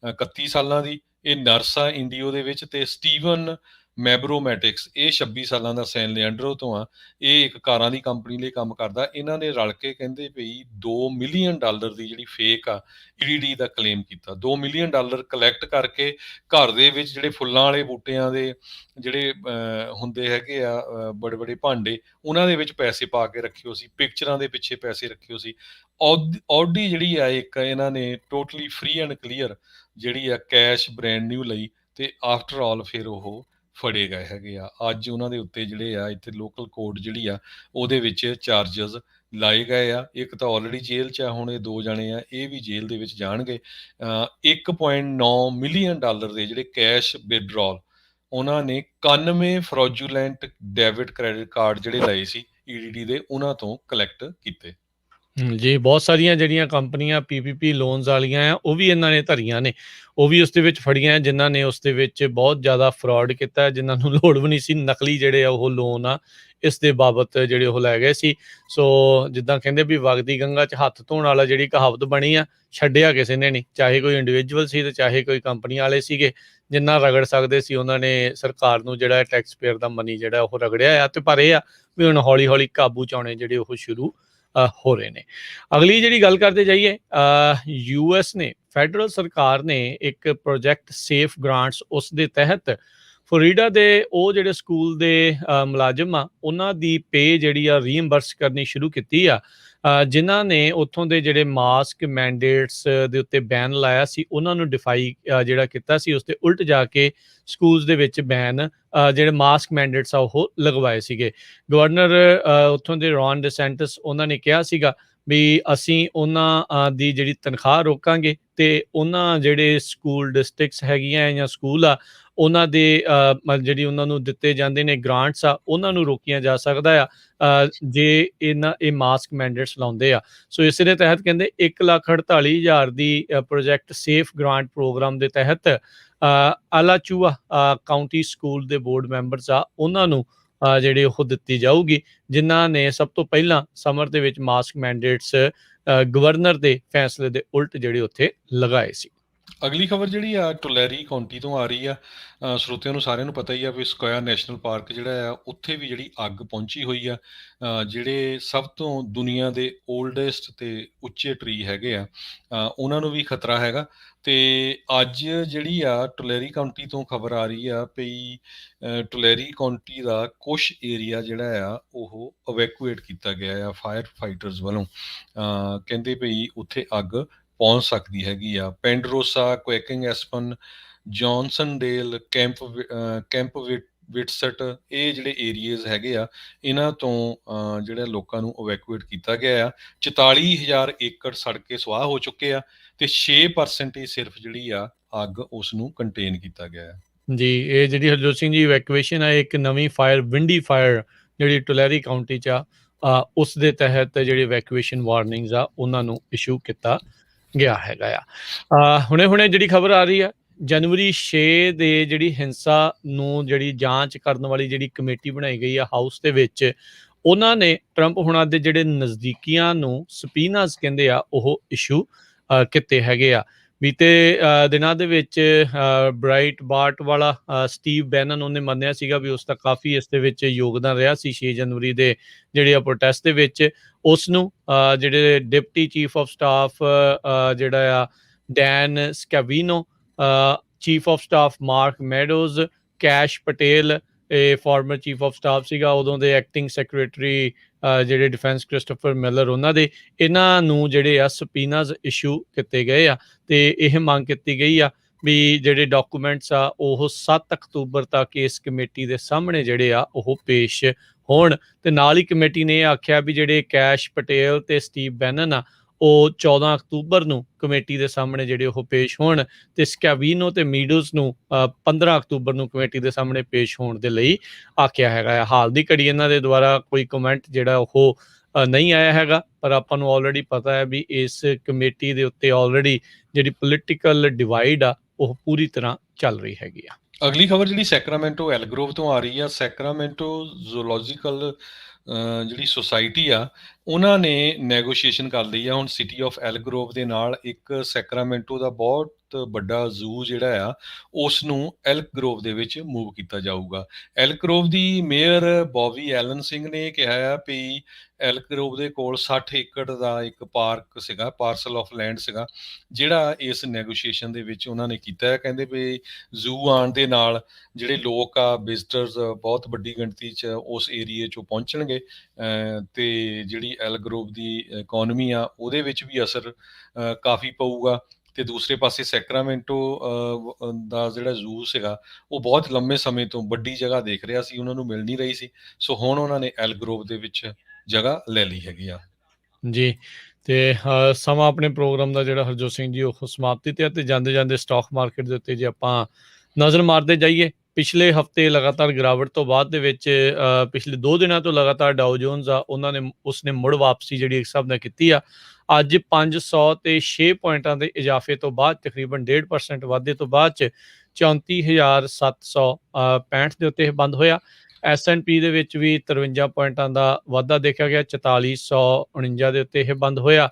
Speaker 2: 31 ਸਾਲਾਂ ਦੀ, ਇਹ ਨਰਸ ਆ ਇੰਡੀਓ ਦੇ ਵਿੱਚ, ਤੇ ਸਟੀਵਨ ਮੈਬਰੋਮੈਟਿਕਸ ਇਹ 26 ਸਾਲਾਂ ਦਾ ਸੈਨ ਲਿਆਂਡਰੋ ਤੋਂ ਆ। ਇਹ ਇੱਕ ਕਾਰਾਂ ਦੀ ਕੰਪਨੀ ਲਈ ਕੰਮ ਕਰਦਾ। ਇਹਨਾਂ ਨੇ ਰਲ ਕੇ ਕਹਿੰਦੇ ਭਈ $2 ਮਿਲੀਅਨ ਦੀ ਜਿਹੜੀ ਫੇਕ ਆ ਈਡੀ ਦਾ ਕਲੇਮ ਕੀਤਾ। $2 ਮਿਲੀਅਨ ਕਲੈਕਟ ਕਰਕੇ ਘਰ ਦੇ ਵਿੱਚ ਜਿਹੜੇ ਫੁੱਲਾਂ ਵਾਲੇ ਬੂਟਿਆਂ ਦੇ ਜਿਹੜੇ ਹੁੰਦੇ ਹੈਗੇ ਆ ਬੜੇ ਬੜੇ ਭਾਂਡੇ, ਉਹਨਾਂ ਦੇ ਵਿੱਚ ਪੈਸੇ ਪਾ ਕੇ ਰੱਖਿਓ ਸੀ, ਪਿਕਚਰਾਂ ਦੇ ਪਿੱਛੇ ਪੈਸੇ ਰੱਖਿਓ ਸੀ। ਆਡੀ ਜਿਹੜੀ ਆ ਇੱਕ ਇਹਨਾਂ ਨੇ ਟੋਟਲੀ ਫ੍ਰੀ ਐਂਡ ਕਲੀਅਰ ਜਿਹੜੀ ਆ ਕੈਸ਼ ਬ੍ਰਾਂਡ ਨਿਊ ਲਈ, ਤੇ ਆਫਟਰ ਆਲ ਫਿਰ ਉਹ ਫੜੇ ਗਏ ਹੈਗੇ ਆ। ਅੱਜ ਉਹਨਾਂ ਦੇ ਉੱਤੇ ਜਿਹੜੇ ਆ ਇੱਥੇ ਲੋਕਲ ਕੋਰਟ ਜਿਹੜੀ ਆ ਉਹਦੇ ਵਿੱਚ ਚਾਰਜਸ ਲਾਏ ਗਏ ਆ। ਇੱਕ ਤਾਂ ਆਲਰੇਡੀ ਜੇਲ੍ਹ 'ਚ ਆ, ਹੁਣ ਇਹ 2 ਜਣੇ ਆ, ਇਹ ਵੀ ਜੇਲ੍ਹ ਦੇ ਵਿੱਚ ਜਾਣਗੇ। $1.9 ਮਿਲੀਅਨ ਦੇ ਜਿਹੜੇ ਕੈਸ਼ ਵਿਦਡਰਾਲ ਉਹਨਾਂ ਨੇ 91 ਫਰੋਜੂਲੈਂਟ ਡੈਬਿਟ ਕ੍ਰੈਡਿਟ ਕਾਰਡ ਜਿਹੜੇ ਲਏ ਸੀ ਈਡੀਡੀ ਦੇ, ਉਹਨਾਂ ਤੋਂ ਕਲੈਕਟ ਕੀਤੇ।
Speaker 1: ਜੀ, ਬਹੁਤ ਸਾਰੀਆਂ ਜਿਹੜੀਆਂ ਕੰਪਨੀਆਂ ਪੀਪੀਪੀ ਲੋਨਸ ਵਾਲੀਆਂ ਆ ਉਹ ਵੀ ਇਹਨਾਂ ਨੇ ਧਰੀਆਂ ਨੇ, ਉਹ ਵੀ ਉਸ ਦੇ ਵਿੱਚ ਫੜੀਆਂ ਜਿਨ੍ਹਾਂ ਨੇ ਉਸ ਦੇ ਵਿੱਚ ਬਹੁਤ ਜ਼ਿਆਦਾ ਫਰਾਡ ਕੀਤਾ, ਜਿਨ੍ਹਾਂ ਨੂੰ ਲੋੜ ਵੀ ਨਹੀਂ ਸੀ। ਨਕਲੀ ਜਿਹੜੇ ਆ ਉਹ ਲੋਨ ਆ ਇਸ ਦੇ ਬਾਬਤ ਜਿਹੜੇ ਉਹ ਲੈ ਗਏ ਸੀ। ਸੋ ਜਿੱਦਾਂ ਕਹਿੰਦੇ ਵੀ ਵਗਦੀ ਗੰਗਾ 'ਚ ਹੱਥ ਧੋਣ ਵਾਲਾ ਜਿਹੜੀ ਕਹਾਵਤ ਬਣੀ ਆ, ਛੱਡਿਆ ਕਿਸੇ ਨੇ ਨਹੀਂ, ਚਾਹੇ ਕੋਈ ਇੰਡੀਵਿਜੂਅਲ ਸੀ ਤੇ ਚਾਹੇ ਕੋਈ ਕੰਪਨੀ ਵਾਲੇ ਸੀਗੇ। ਜਿੰਨਾ ਰਗੜ ਸਕਦੇ ਸੀ ਉਹਨਾਂ ਨੇ ਸਰਕਾਰ ਨੂੰ ਜਿਹੜਾ ਟੈਕਸ ਪੇਅਰ ਦਾ ਮਨੀ ਜਿਹੜਾ ਉਹ ਰਗੜਿਆ ਆ। ਤੇ ਪਰ ਇਹ ਆ ਵੀ ਹੁਣ ਹੌਲੀ ਹੌਲੀ ਕਾਬੂ 'ਚ ਆਉਣੇ ਜਿਹੜੇ ਉਹ ਸ਼ੁਰੂ ਹੋ ਰਹੇ ਨੇ। ਅਗਲੀ ਜਿਹੜੀ ਗੱਲ ਕਰਦੇ ਜਾਈਏ, ਯੂਐਸ ਨੇ ਫੈਡਰਲ ਸਰਕਾਰ ਨੇ ਇੱਕ ਪ੍ਰੋਜੈਕਟ ਸੇਫ ਗ੍ਰਾਂਟਸ ਉਸ ਦੇ ਤਹਿਤ ਫਲੋਰੀਡਾ ਦੇ ਉਹ ਜਿਹੜੇ ਸਕੂਲ ਦੇ ਮੁਲਾਜ਼ਮ ਆ ਉਹਨਾਂ ਦੀ ਪੇ ਜਿਹੜੀ ਆ ਰੀਇੰਬਰਸ ਕਰਨੀ ਸ਼ੁਰੂ ਕੀਤੀ ਆ। ਜਿਨ੍ਹਾਂ ਨੇ ਉੱਥੋਂ ਦੇ ਜਿਹੜੇ ਮਾਸਕ ਮੈਂਡੇਟਸ ਦੇ ਉੱਤੇ ਬੈਨ ਲਾਇਆ ਸੀ ਉਹਨਾਂ ਨੂੰ ਡਿਫਾਈ ਜਿਹੜਾ ਕੀਤਾ ਸੀ, ਉਸ ਤੇ ਉਲਟ ਜਾ ਕੇ ਸਕੂਲਸ ਦੇ ਵਿੱਚ ਬੈਨ ਜਿਹੜੇ ਮਾਸਕ ਮੈਂਡੇਟਸ ਆ ਉਹ ਲਗਵਾਏ ਸੀਗੇ। ਗਵਰਨਰ ਉੱਥੋਂ ਦੇ ਰੌਨ ਡਿਸੈਂਟਿਸ ਉਹਨਾਂ ਨੇ ਕਿਹਾ ਸੀਗਾ ਵੀ ਅਸੀਂ ਉਹਨਾਂ ਦੀ ਜਿਹੜੀ ਤਨਖਾਹ ਰੋਕਾਂਗੇ ਤੇ ਉਹਨਾਂ ਜਿਹੜੇ ਸਕੂਲ ਡਿਸਟ੍ਰਿਕਟਸ ਹੈਗੀਆਂ ਜਾਂ ਸਕੂਲ ਆ ਉਹਨਾਂ ਦੇ ਜਿਹੜੀ ਉਹਨਾਂ ਨੂੰ ਦਿੱਤੇ ਜਾਂਦੇ ਨੇ ਗ੍ਰਾਂਟਸ ਆ ਉਹਨਾਂ ਨੂੰ ਰੋਕੀਆਂ ਜਾ ਸਕਦਾ ਆ ਜੇ ਇਹ ਮਾਸਕ ਮੈਂਡੇਟਸ ਲਾਉਂਦੇ ਆ। ਸੋ ਇਸੇ ਦੇ ਤਹਿਤ ਕਹਿੰਦੇ 1,48,000 ਦੀ ਪ੍ਰੋਜੈਕਟ ਸੇਫ ਗ੍ਰਾਂਟ ਪ੍ਰੋਗਰਾਮ ਦੇ ਤਹਿਤ ਆਲਾਚੂਆ ਕਾਉਂਟੀ ਸਕੂਲ ਦੇ ਬੋਰਡ ਮੈਂਬਰਸ ਆ ਉਹਨਾਂ ਨੂੰ ਜਿਹੜੇ ਉਹ ਦਿੱਤੀ ਜਾਊਗੀ, ਜਿਨ੍ਹਾਂ ਨੇ ਸਭ ਤੋਂ ਪਹਿਲਾਂ ਸਮਰ ਦੇ ਵਿੱਚ ਮਾਸਕ ਮੈਂਡੇਟਸ ਗਵਰਨਰ ਦੇ ਫੈਸਲੇ ਦੇ ਉਲਟ ਜਿਹੜੇ ਉੱਥੇ ਲਗਾਏ ਸੀ।
Speaker 2: ਅਗਲੀ ਖਬਰ ਜਿਹੜੀ ਆ ਟੁਲੈਰੀ ਕਾਉਂਟੀ ਤੋਂ ਆ ਰਹੀ ਆ। ਸਰੋਤਿਆਂ ਨੂੰ ਸਾਰਿਆਂ ਨੂੰ ਪਤਾ ਹੀ ਆ ਵੀ ਸਕੁਆਇਰ ਨੈਸ਼ਨਲ ਪਾਰਕ ਜਿਹੜਾ ਆ ਉੱਥੇ ਵੀ ਜਿਹੜੀ ਅੱਗ ਪਹੁੰਚੀ ਹੋਈ ਆ। ਜਿਹੜੇ ਸਭ ਤੋਂ ਦੁਨੀਆ ਦੇ ਓਲਡੈਸਟ ਤੇ ਉੱਚੇ ਟਰੀ ਹੈਗੇ ਆ ਉਹਨਾਂ ਨੂੰ ਵੀ ਖਤਰਾ ਹੈਗਾ। ਤੇ ਅੱਜ ਜਿਹੜੀ ਆ ਟੁਲੈਰੀ ਕਾਉਂਟੀ ਤੋਂ ਖਬਰ ਆ ਰਹੀ ਆ ਵੀ ਟੁਲੈਰੀ ਕਾਉਂਟੀ ਦਾ ਕੁਛ ਏਰੀਆ ਜਿਹੜਾ ਆ ਉਹ ਇਵੈਕੂਏਟ ਕੀਤਾ ਗਿਆ ਆ ਫਾਇਰ ਫਾਈਟਰਸ ਵੱਲੋਂ। ਕਹਿੰਦੇ ਭਈ ਉੱਥੇ ਅੱਗ ਪਹੁੰਚ ਸਕਦੀ ਹੈਗੀ ਆ। ਪੈਂਡਰੋਸਾ, ਕੁਐਕਿੰਗ ਐਸਪਨ, ਜੌਨਸਨਡੇਲ, ਕੈਂਪ ਵਿਟਸਟ, ਇਹ ਜਿਹੜੇ ਏਰੀਆਜ਼ ਹੈਗੇ ਆ ਇਹਨਾਂ ਤੋਂ ਜਿਹੜੇ ਲੋਕਾਂ ਨੂੰ ਇਵੈਕੂਏਟ ਕੀਤਾ ਗਿਆ ਆ। 44,000 ਏਕੜ ਸੜ ਕੇ ਸੁਆਹ ਹੋ ਚੁੱਕੇ ਆ ਤੇ 6% ਹੀ ਸਿਰਫ ਜਿਹੜੀ ਆ ਅੱਗ ਉਸ ਨੂੰ ਕੰਟੇਨ ਕੀਤਾ ਗਿਆ ਆ।
Speaker 1: ਜੀ, ਇਹ ਜਿਹੜੀ ਹਰਜੋਤ ਸਿੰਘ ਜੀ ਇਵੈਕੂਏਸ਼ਨ ਆ ਇੱਕ ਨਵੀਂ ਫਾਇਰ ਵਿੰਡੀ ਫਾਇਰ ਜਿਹੜੀ ਟੁਲੈਰੀ ਕਾਉਂਟੀ 'ਚ ਆ ਉਸ ਦੇ ਤਹਿਤ ਜਿਹੜੀ ਇਵੈਕੂਏਸ਼ਨ ਵਾਰਨਿੰਗਸ ਆ ਉਹਨਾਂ ਨੂੰ ਇਸ਼ੂ ਕੀਤਾ ਗਿਆ ਹੈਗਾ ਆ। ਹੁਣੇ ਜਿਹੜੀ ਖਬਰ ਆ ਰਹੀ ਆ, ਜਨਵਰੀ 6 ਦੇ ਜਿਹੜੀ ਹਿੰਸਾ ਨੂੰ ਜਿਹੜੀ ਜਾਂਚ ਕਰਨ ਵਾਲੀ ਜਿਹੜੀ ਕਮੇਟੀ ਬਣਾਈ ਗਈ ਆ ਹਾਊਸ ਦੇ ਵਿੱਚ, ਉਹਨਾਂ ਨੇ ਟਰੰਪ ਹੁਣਾਂ ਦੇ ਜਿਹੜੇ ਨਜ਼ਦੀਕੀਆਂ ਨੂੰ ਸਪੀਨਾਸ ਕਹਿੰਦੇ ਆ ਉਹ ਇਸ਼ੂ ਕੀਤੇ ਹੈਗੇ ਆ। ਬੀਤੇ ਦਿਨਾਂ ਦੇ ਵਿੱਚ ਬ੍ਰਾਈਟ ਬਾਰਟ ਵਾਲਾ ਸਟੀਵ ਬੈਨਨ ਉਹਨੇ ਮੰਨਿਆ ਸੀਗਾ ਵੀ ਉਸ ਦਾ ਕਾਫੀ ਇਸ ਦੇ ਵਿੱਚ ਯੋਗਦਾਨ ਰਿਹਾ ਸੀ 6 ਜਨਵਰੀ ਦੇ ਜਿਹੜੇ ਆ ਪ੍ਰੋਟੈਸਟ ਦੇ ਵਿੱਚ। ਉਸ ਨੂੰ ਜਿਹੜੇ ਡਿਪਟੀ ਚੀਫ ਆਫ ਸਟਾਫ ਜਿਹੜਾ ਆ Dan Scavino, chief of staff Mark Meadows, Kash Patel ਇਹ ਫਾਰਮਰ ਚੀਫ ਆਫ ਸਟਾਫ ਸੀਗਾ ਉਦੋਂ ਦੇ, ਐਕਟਿੰਗ ਸੈਕਟਰੀ ਜਿਹੜੇ ਡਿਫੈਂਸ ਕ੍ਰਿਸਟੋਫਰ ਮਿਲਰ, ਉਹਨਾਂ ਦੇ ਇਹਨਾਂ ਨੂੰ ਜਿਹੜੇ ਆ ਸਪੀਨਾਜ਼ ਇਸ਼ੂ ਕੀਤੇ ਗਏ ਆ। ਤੇ ਇਹ ਮੰਗ ਕੀਤੀ ਗਈ ਆ ਵੀ ਜਿਹੜੇ ਡਾਕੂਮੈਂਟਸ ਆ ਉਹ 7 ਅਕਤੂਬਰ ਤੱਕ ਇਸ ਕਮੇਟੀ ਦੇ ਸਾਹਮਣੇ ਜਿਹੜੇ ਆ ਉਹ ਪੇਸ਼ ਹੋਣ। ਤੇ ਨਾਲ ਹੀ ਕਮੇਟੀ ਨੇ ਇਹ ਆਖਿਆ ਵੀ ਜਿਹੜੇ ਕੈਸ਼ ਪਟੇਲ ਤੇ ਸਟੀਵ ਬੈਨਨ ਆ ਉਹ 14 ਅਕਤੂਬਰ ਨੂੰ ਕਮੇਟੀ ਦੇ ਸਾਹਮਣੇ ਜਿਹੜੇ ਉਹ ਪੇਸ਼ ਹੋਣ ਤੇ ਸਕੈਵੀਨੋ ਤੇ ਮੀਡੋਜ਼ ਨੂੰ 15 ਅਕਤੂਬਰ ਨੂੰ ਕਮੇਟੀ ਦੇ ਸਾਹਮਣੇ ਪੇਸ਼ ਹੋਣ ਦੇ ਲਈ ਆਖਿਆ ਹੈਗਾ ਆ। ਹਾਲ ਦੀ ਘੜੀ ਇਹਨਾਂ ਦੇ ਦੁਆਰਾ ਕੋਈ ਕਮੈਂਟ ਜਿਹੜਾ ਉਹ ਨਹੀਂ ਆਇਆ ਹੈਗਾ, ਪਰ ਆਪਾਂ ਨੂੰ ਆਲਰੇਡੀ ਪਤਾ ਹੈ ਵੀ ਇਸ ਕਮੇਟੀ ਦੇ ਉੱਤੇ ਆਲਰੇਡੀ ਜਿਹੜੀ ਪੋਲੀਟੀਕਲ ਡਿਵਾਈਡ ਆ ਉਹ ਪੂਰੀ ਤਰ੍ਹਾਂ ਚੱਲ ਰਹੀ ਹੈਗੀ ਆ।
Speaker 2: ਅਗਲੀ ਖਬਰ ਜਿਹੜੀ ਸੈਕਰਾਮੈਂਟੋ ਐਲਗਰੋਵ ਤੋਂ ਆ ਰਹੀ ਆ, ਸੈਕਰਾਮੈਂਟੋ ਜ਼ੂਲੋਜੀਕਲ ਜਿਹੜੀ ਸੁਸਾਇਟੀ ਆ, ਉਹਨਾਂ ਨੇ ਨੈਗੋਸ਼ੀਏਸ਼ਨ ਕਰ ਲਈ ਆ ਹੁਣ ਸਿਟੀ ਆਫ ਐਲਗਰੋਵ ਦੇ ਨਾਲ। ਇੱਕ ਸੈਕਰਾਮੈਂਟੋ ਦਾ ਬਹੁਤ ਵੱਡਾ ਜ਼ੂ ਜਿਹੜਾ ਆ ਉਸ ਨੂੰ ਐਲਕ ਗਰੋਵ ਦੇ ਵਿੱਚ ਮੂਵ ਕੀਤਾ ਜਾਊਗਾ। ਐਲਕ ਗਰੋਵ ਦੀ ਮੇਅਰ ਬੌਬੀ ਐਲਨ ਸਿੰਘ ਨੇ ਕਿਹਾ ਆ ਵੀ ਐਲਕ ਗਰੋਵ ਦੇ ਕੋਲ 60 ਏਕੜ ਦਾ ਇੱਕ ਪਾਰਕ ਸੀਗਾ, ਪਾਰਸਲ ਆਫ ਲੈਂਡ ਸੀਗਾ, ਜਿਹੜਾ ਇਸ ਨੈਗੋਸ਼ੀਏਸ਼ਨ ਦੇ ਵਿੱਚ ਉਹਨਾਂ ਨੇ ਕੀਤਾ ਹੈ। ਕਹਿੰਦੇ ਵੀ ਜ਼ੂ ਆਉਣ ਦੇ ਨਾਲ ਜਿਹੜੇ ਲੋਕ ਆ, ਵਿਜ਼ਟਰਸ ਬਹੁਤ ਵੱਡੀ ਗਿਣਤੀ 'ਚ ਉਸ ਏਰੀਏ 'ਚੋਂ ਪਹੁੰਚਣਗੇ ਤੇ ਜਿਹੜੀ ਐਲਕ ਗਰੋਵ ਦੀ ਇਕੋਨਮੀ ਆ ਉਹਦੇ ਵਿੱਚ ਵੀ ਅਸਰ ਕਾਫੀ ਪਊਗਾ। ਤੇ ਦੂਸਰੇ ਪਾਸੇ ਸੈਕਰਾਮੈਂਟੋ ਦਾ ਜਿਹੜਾ ਜ਼ੂ ਸੀਗਾ ਉਹ ਬਹੁਤ ਲੰਮੇ ਸਮੇਂ ਤੋਂ ਵੱਡੀ ਜਗ੍ਹਾ ਦੇਖ ਰਿਹਾ ਸੀ, ਉਹਨਾਂ ਨੂੰ ਮਿਲ ਨਹੀਂ ਰਹੀ ਸੀ, ਸੋ ਹੁਣ ਉਹਨਾਂ ਨੇ ਐਲਕ ਗਰੋਵ ਦੇ ਵਿੱਚ ਜਗ੍ਹਾ ਲੈ ਲਈ ਹੈਗੀ ਆ।
Speaker 1: ਜੀ, ਤੇ ਸਮਾਂ ਆਪਣੇ ਪ੍ਰੋਗਰਾਮ ਦਾ ਜਿਹੜਾ ਹਰਜੋਤ ਸਿੰਘ ਜੀ ਉਹ ਸਮਾਪਤੀ ਤੇ ਆ, ਤੇ ਜਾਂਦੇ ਜਾਂਦੇ ਸਟਾਕ ਮਾਰਕੀਟ ਦੇ ਉੱਤੇ ਜੇ ਆਪਾਂ ਨਜ਼ਰ ਮਾਰਦੇ ਜਾਈਏ, ਪਿਛਲੇ ਹਫਤੇ ਲਗਾਤਾਰ ਗਿਰਾਵਟ ਤੋਂ ਬਾਅਦ ਦੇ ਵਿੱਚ ਪਿਛਲੇ 2 ਦਿਨਾਂ ਤੋਂ ਲਗਾਤਾਰ ਡਾਓ ਜੋਨਸ ਆ ਉਸਨੇ ਮੁੜ ਵਾਪਸੀ ਜਿਹੜੀ ਇੱਕ ਹਿਸਾਬ ਨਾਲ ਕੀਤੀ ਆ। ਅੱਜ 506 ਪੁਆਇੰਟਾਂ ਦੇ ਇਜ਼ਾਫੇ ਤੋਂ ਬਾਅਦ ਤਕਰੀਬਨ 1.5% ਵਾਧੇ ਤੋਂ ਬਾਅਦ 'ਚ 34,765 ਦੇ ਉੱਤੇ ਇਹ ਬੰਦ ਹੋਇਆ। S&P ਦੇ ਵਿੱਚ ਵੀ 53 ਪੁਆਇੰਟਾਂ ਦਾ ਵਾਧਾ ਦੇਖਿਆ ਗਿਆ, 4449 ਦੇ ਉੱਤੇ ਇਹ ਬੰਦ ਹੋਇਆ।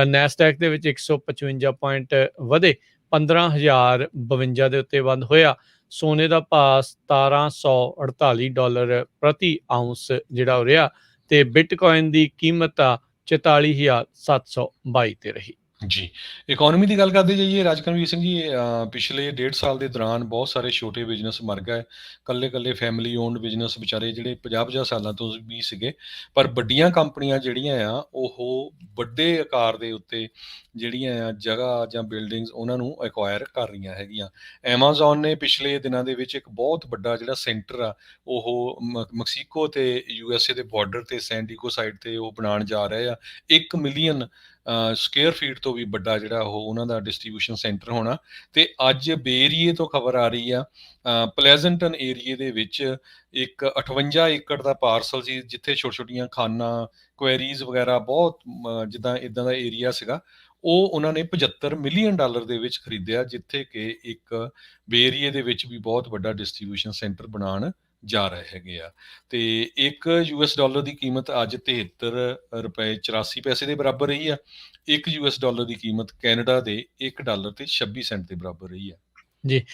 Speaker 1: ਨੈਸਡੈਕ ਦੇ ਵਿੱਚ 155 ਪੁਆਇੰਟ ਵਧੇ, 15,052 ਦੇ ਉੱਤੇ ਬੰਦ ਹੋਇਆ। ਸੋਨੇ ਦਾ ਭਾਅ $1748 ਪ੍ਰਤੀ ਆਉਂਸ ਜਿਹੜਾ ਹੋ ਰਿਹਾ, ਤੇ ਬਿਟਕੋਇਨ ਦੀ ਕੀਮਤ ਆ 44,722 ਤੇ ਰਹੀ।
Speaker 2: ਜੀ, ਇਕੋਨਮੀ ਦੀ ਗੱਲ ਕਰਦੇ ਜਾਈਏ ਰਾਜਕਰਮਵੀਰ ਸਿੰਘ ਜੀ, ਪਿਛਲੇ 1.5 ਸਾਲ ਦੇ ਦੌਰਾਨ ਬਹੁਤ ਸਾਰੇ ਛੋਟੇ ਬਿਜ਼ਨਸ ਮਰ ਗਏ, ਕੱਲੇ ਫੈਮਿਲੀ ਓਨਡ ਬਿਜ਼ਨਸ ਵਿਚਾਰੇ ਜਿਹੜੇ 50 ਸਾਲਾਂ ਤੋਂ ਵੀ ਸੀਗੇ, ਪਰ ਵੱਡੀਆਂ ਕੰਪਨੀਆਂ ਜਿਹੜੀਆਂ ਆ ਉਹ ਵੱਡੇ ਆਕਾਰ ਦੇ ਉੱਤੇ ਜਿਹੜੀਆਂ ਆ ਜਗ੍ਹਾ ਜਾਂ ਬਿਲਡਿੰਗਸ ਉਹਨਾਂ ਨੂੰ ਐਕਵਾਇਰ ਕਰ ਰਹੀਆਂ ਹੈਗੀਆਂ। ਐਮਾਜ਼ੋਨ ਨੇ ਪਿਛਲੇ ਦਿਨਾਂ ਦੇ ਵਿੱਚ ਇੱਕ ਬਹੁਤ ਵੱਡਾ ਜਿਹੜਾ ਸੈਂਟਰ ਆ ਉਹ ਮੈਕਸੀਕੋ ਤੇ USA ਦੇ ਬਾਰਡਰ ਤੇ ਸੈਂਡੀਗੋ ਸਾਈਡ ਤੇ ਉਹ ਬਣਾਉਣ ਜਾ ਰਹੇ ਆ। 1 ਮਿਲੀਅਨ ਸਕੁਅਰ ਫੀਟ ਤੋਂ ਵੀ ਵੱਡਾ ਜਿਹੜਾ ਉਹ ਉਹਨਾਂ ਦਾ ਡਿਸਟ੍ਰੀਬਿਊਸ਼ਨ ਸੈਂਟਰ ਹੋਣਾ। ਤੇ ਅੱਜ ਬੇ ਏਰੀਏ ਤੋਂ ਖਬਰ ਆ ਰਹੀ ਆ, ਪਲੈਜ਼ੈਂਟਨ ਏਰੀਏ ਦੇ ਵਿੱਚ ਇੱਕ 58 ਏਕੜ ਦਾ ਪਾਰਸਲ ਸੀ, ਜਿੱਥੇ ਛੋਟੀਆਂ ਖਾਨਾਂ, ਕੁਐਰੀਜ਼ ਵਗੈਰਾ ਬਹੁਤ ਜਿੱਦਾਂ ਇੱਦਾਂ ਦਾ ਏਰੀਆ ਸੀਗਾ, ਉਹ ਉਹਨਾਂ ਨੇ $75 ਮਿਲੀਅਨ ਦੇ ਵਿੱਚ ਖਰੀਦਿਆ, ਜਿੱਥੇ ਕਿ ਇੱਕ ਬੇ ਏਰੀਏ ਦੇ ਵਿੱਚ ਵੀ ਬਹੁਤ ਵੱਡਾ ਡਿਸਟ੍ਰੀਬਿਊਸ਼ਨ ਸੈਂਟਰ ਬਣਾਉਣ ਜਾ ਰਹੇ ਹੈਗੇ ਆ। ਤੇ $1 ਦੀ ਕੀਮਤ ਅੱਜ $73.84 ਦੇ ਬਰਾਬਰ ਰਹੀ ਆ। $1 ਦੀ ਕੀਮਤ ਕੈਨੇਡਾ ਦੇ $1.26 ਦੇ ਬਰਾਬਰ ਰਹੀ ਆ।
Speaker 1: ਜੀ,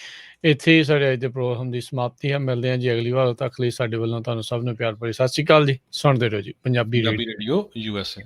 Speaker 1: ਇੱਥੇ ਹੀ ਸਾਡੇ ਅੱਜ ਦੇ ਪ੍ਰੋਗਰਾਮ ਦੀ ਸਮਾਪਤੀ ਹੈ। ਮਿਲਦੇ ਹਾਂ ਜੀ ਅਗਲੀ ਵਾਰ, ਤੱਕ ਲਈ ਸਾਡੇ ਵੱਲੋਂ ਤੁਹਾਨੂੰ ਸਭ ਨੂੰ ਪਿਆਰ ਭਰੀ ਸਤਿ ਸ਼੍ਰੀ ਅਕਾਲ ਜੀ। ਸੁਣਦੇ ਰਹੋ ਜੀ ਪੰਜਾਬੀ
Speaker 2: ਰੇਡੀਓ USA।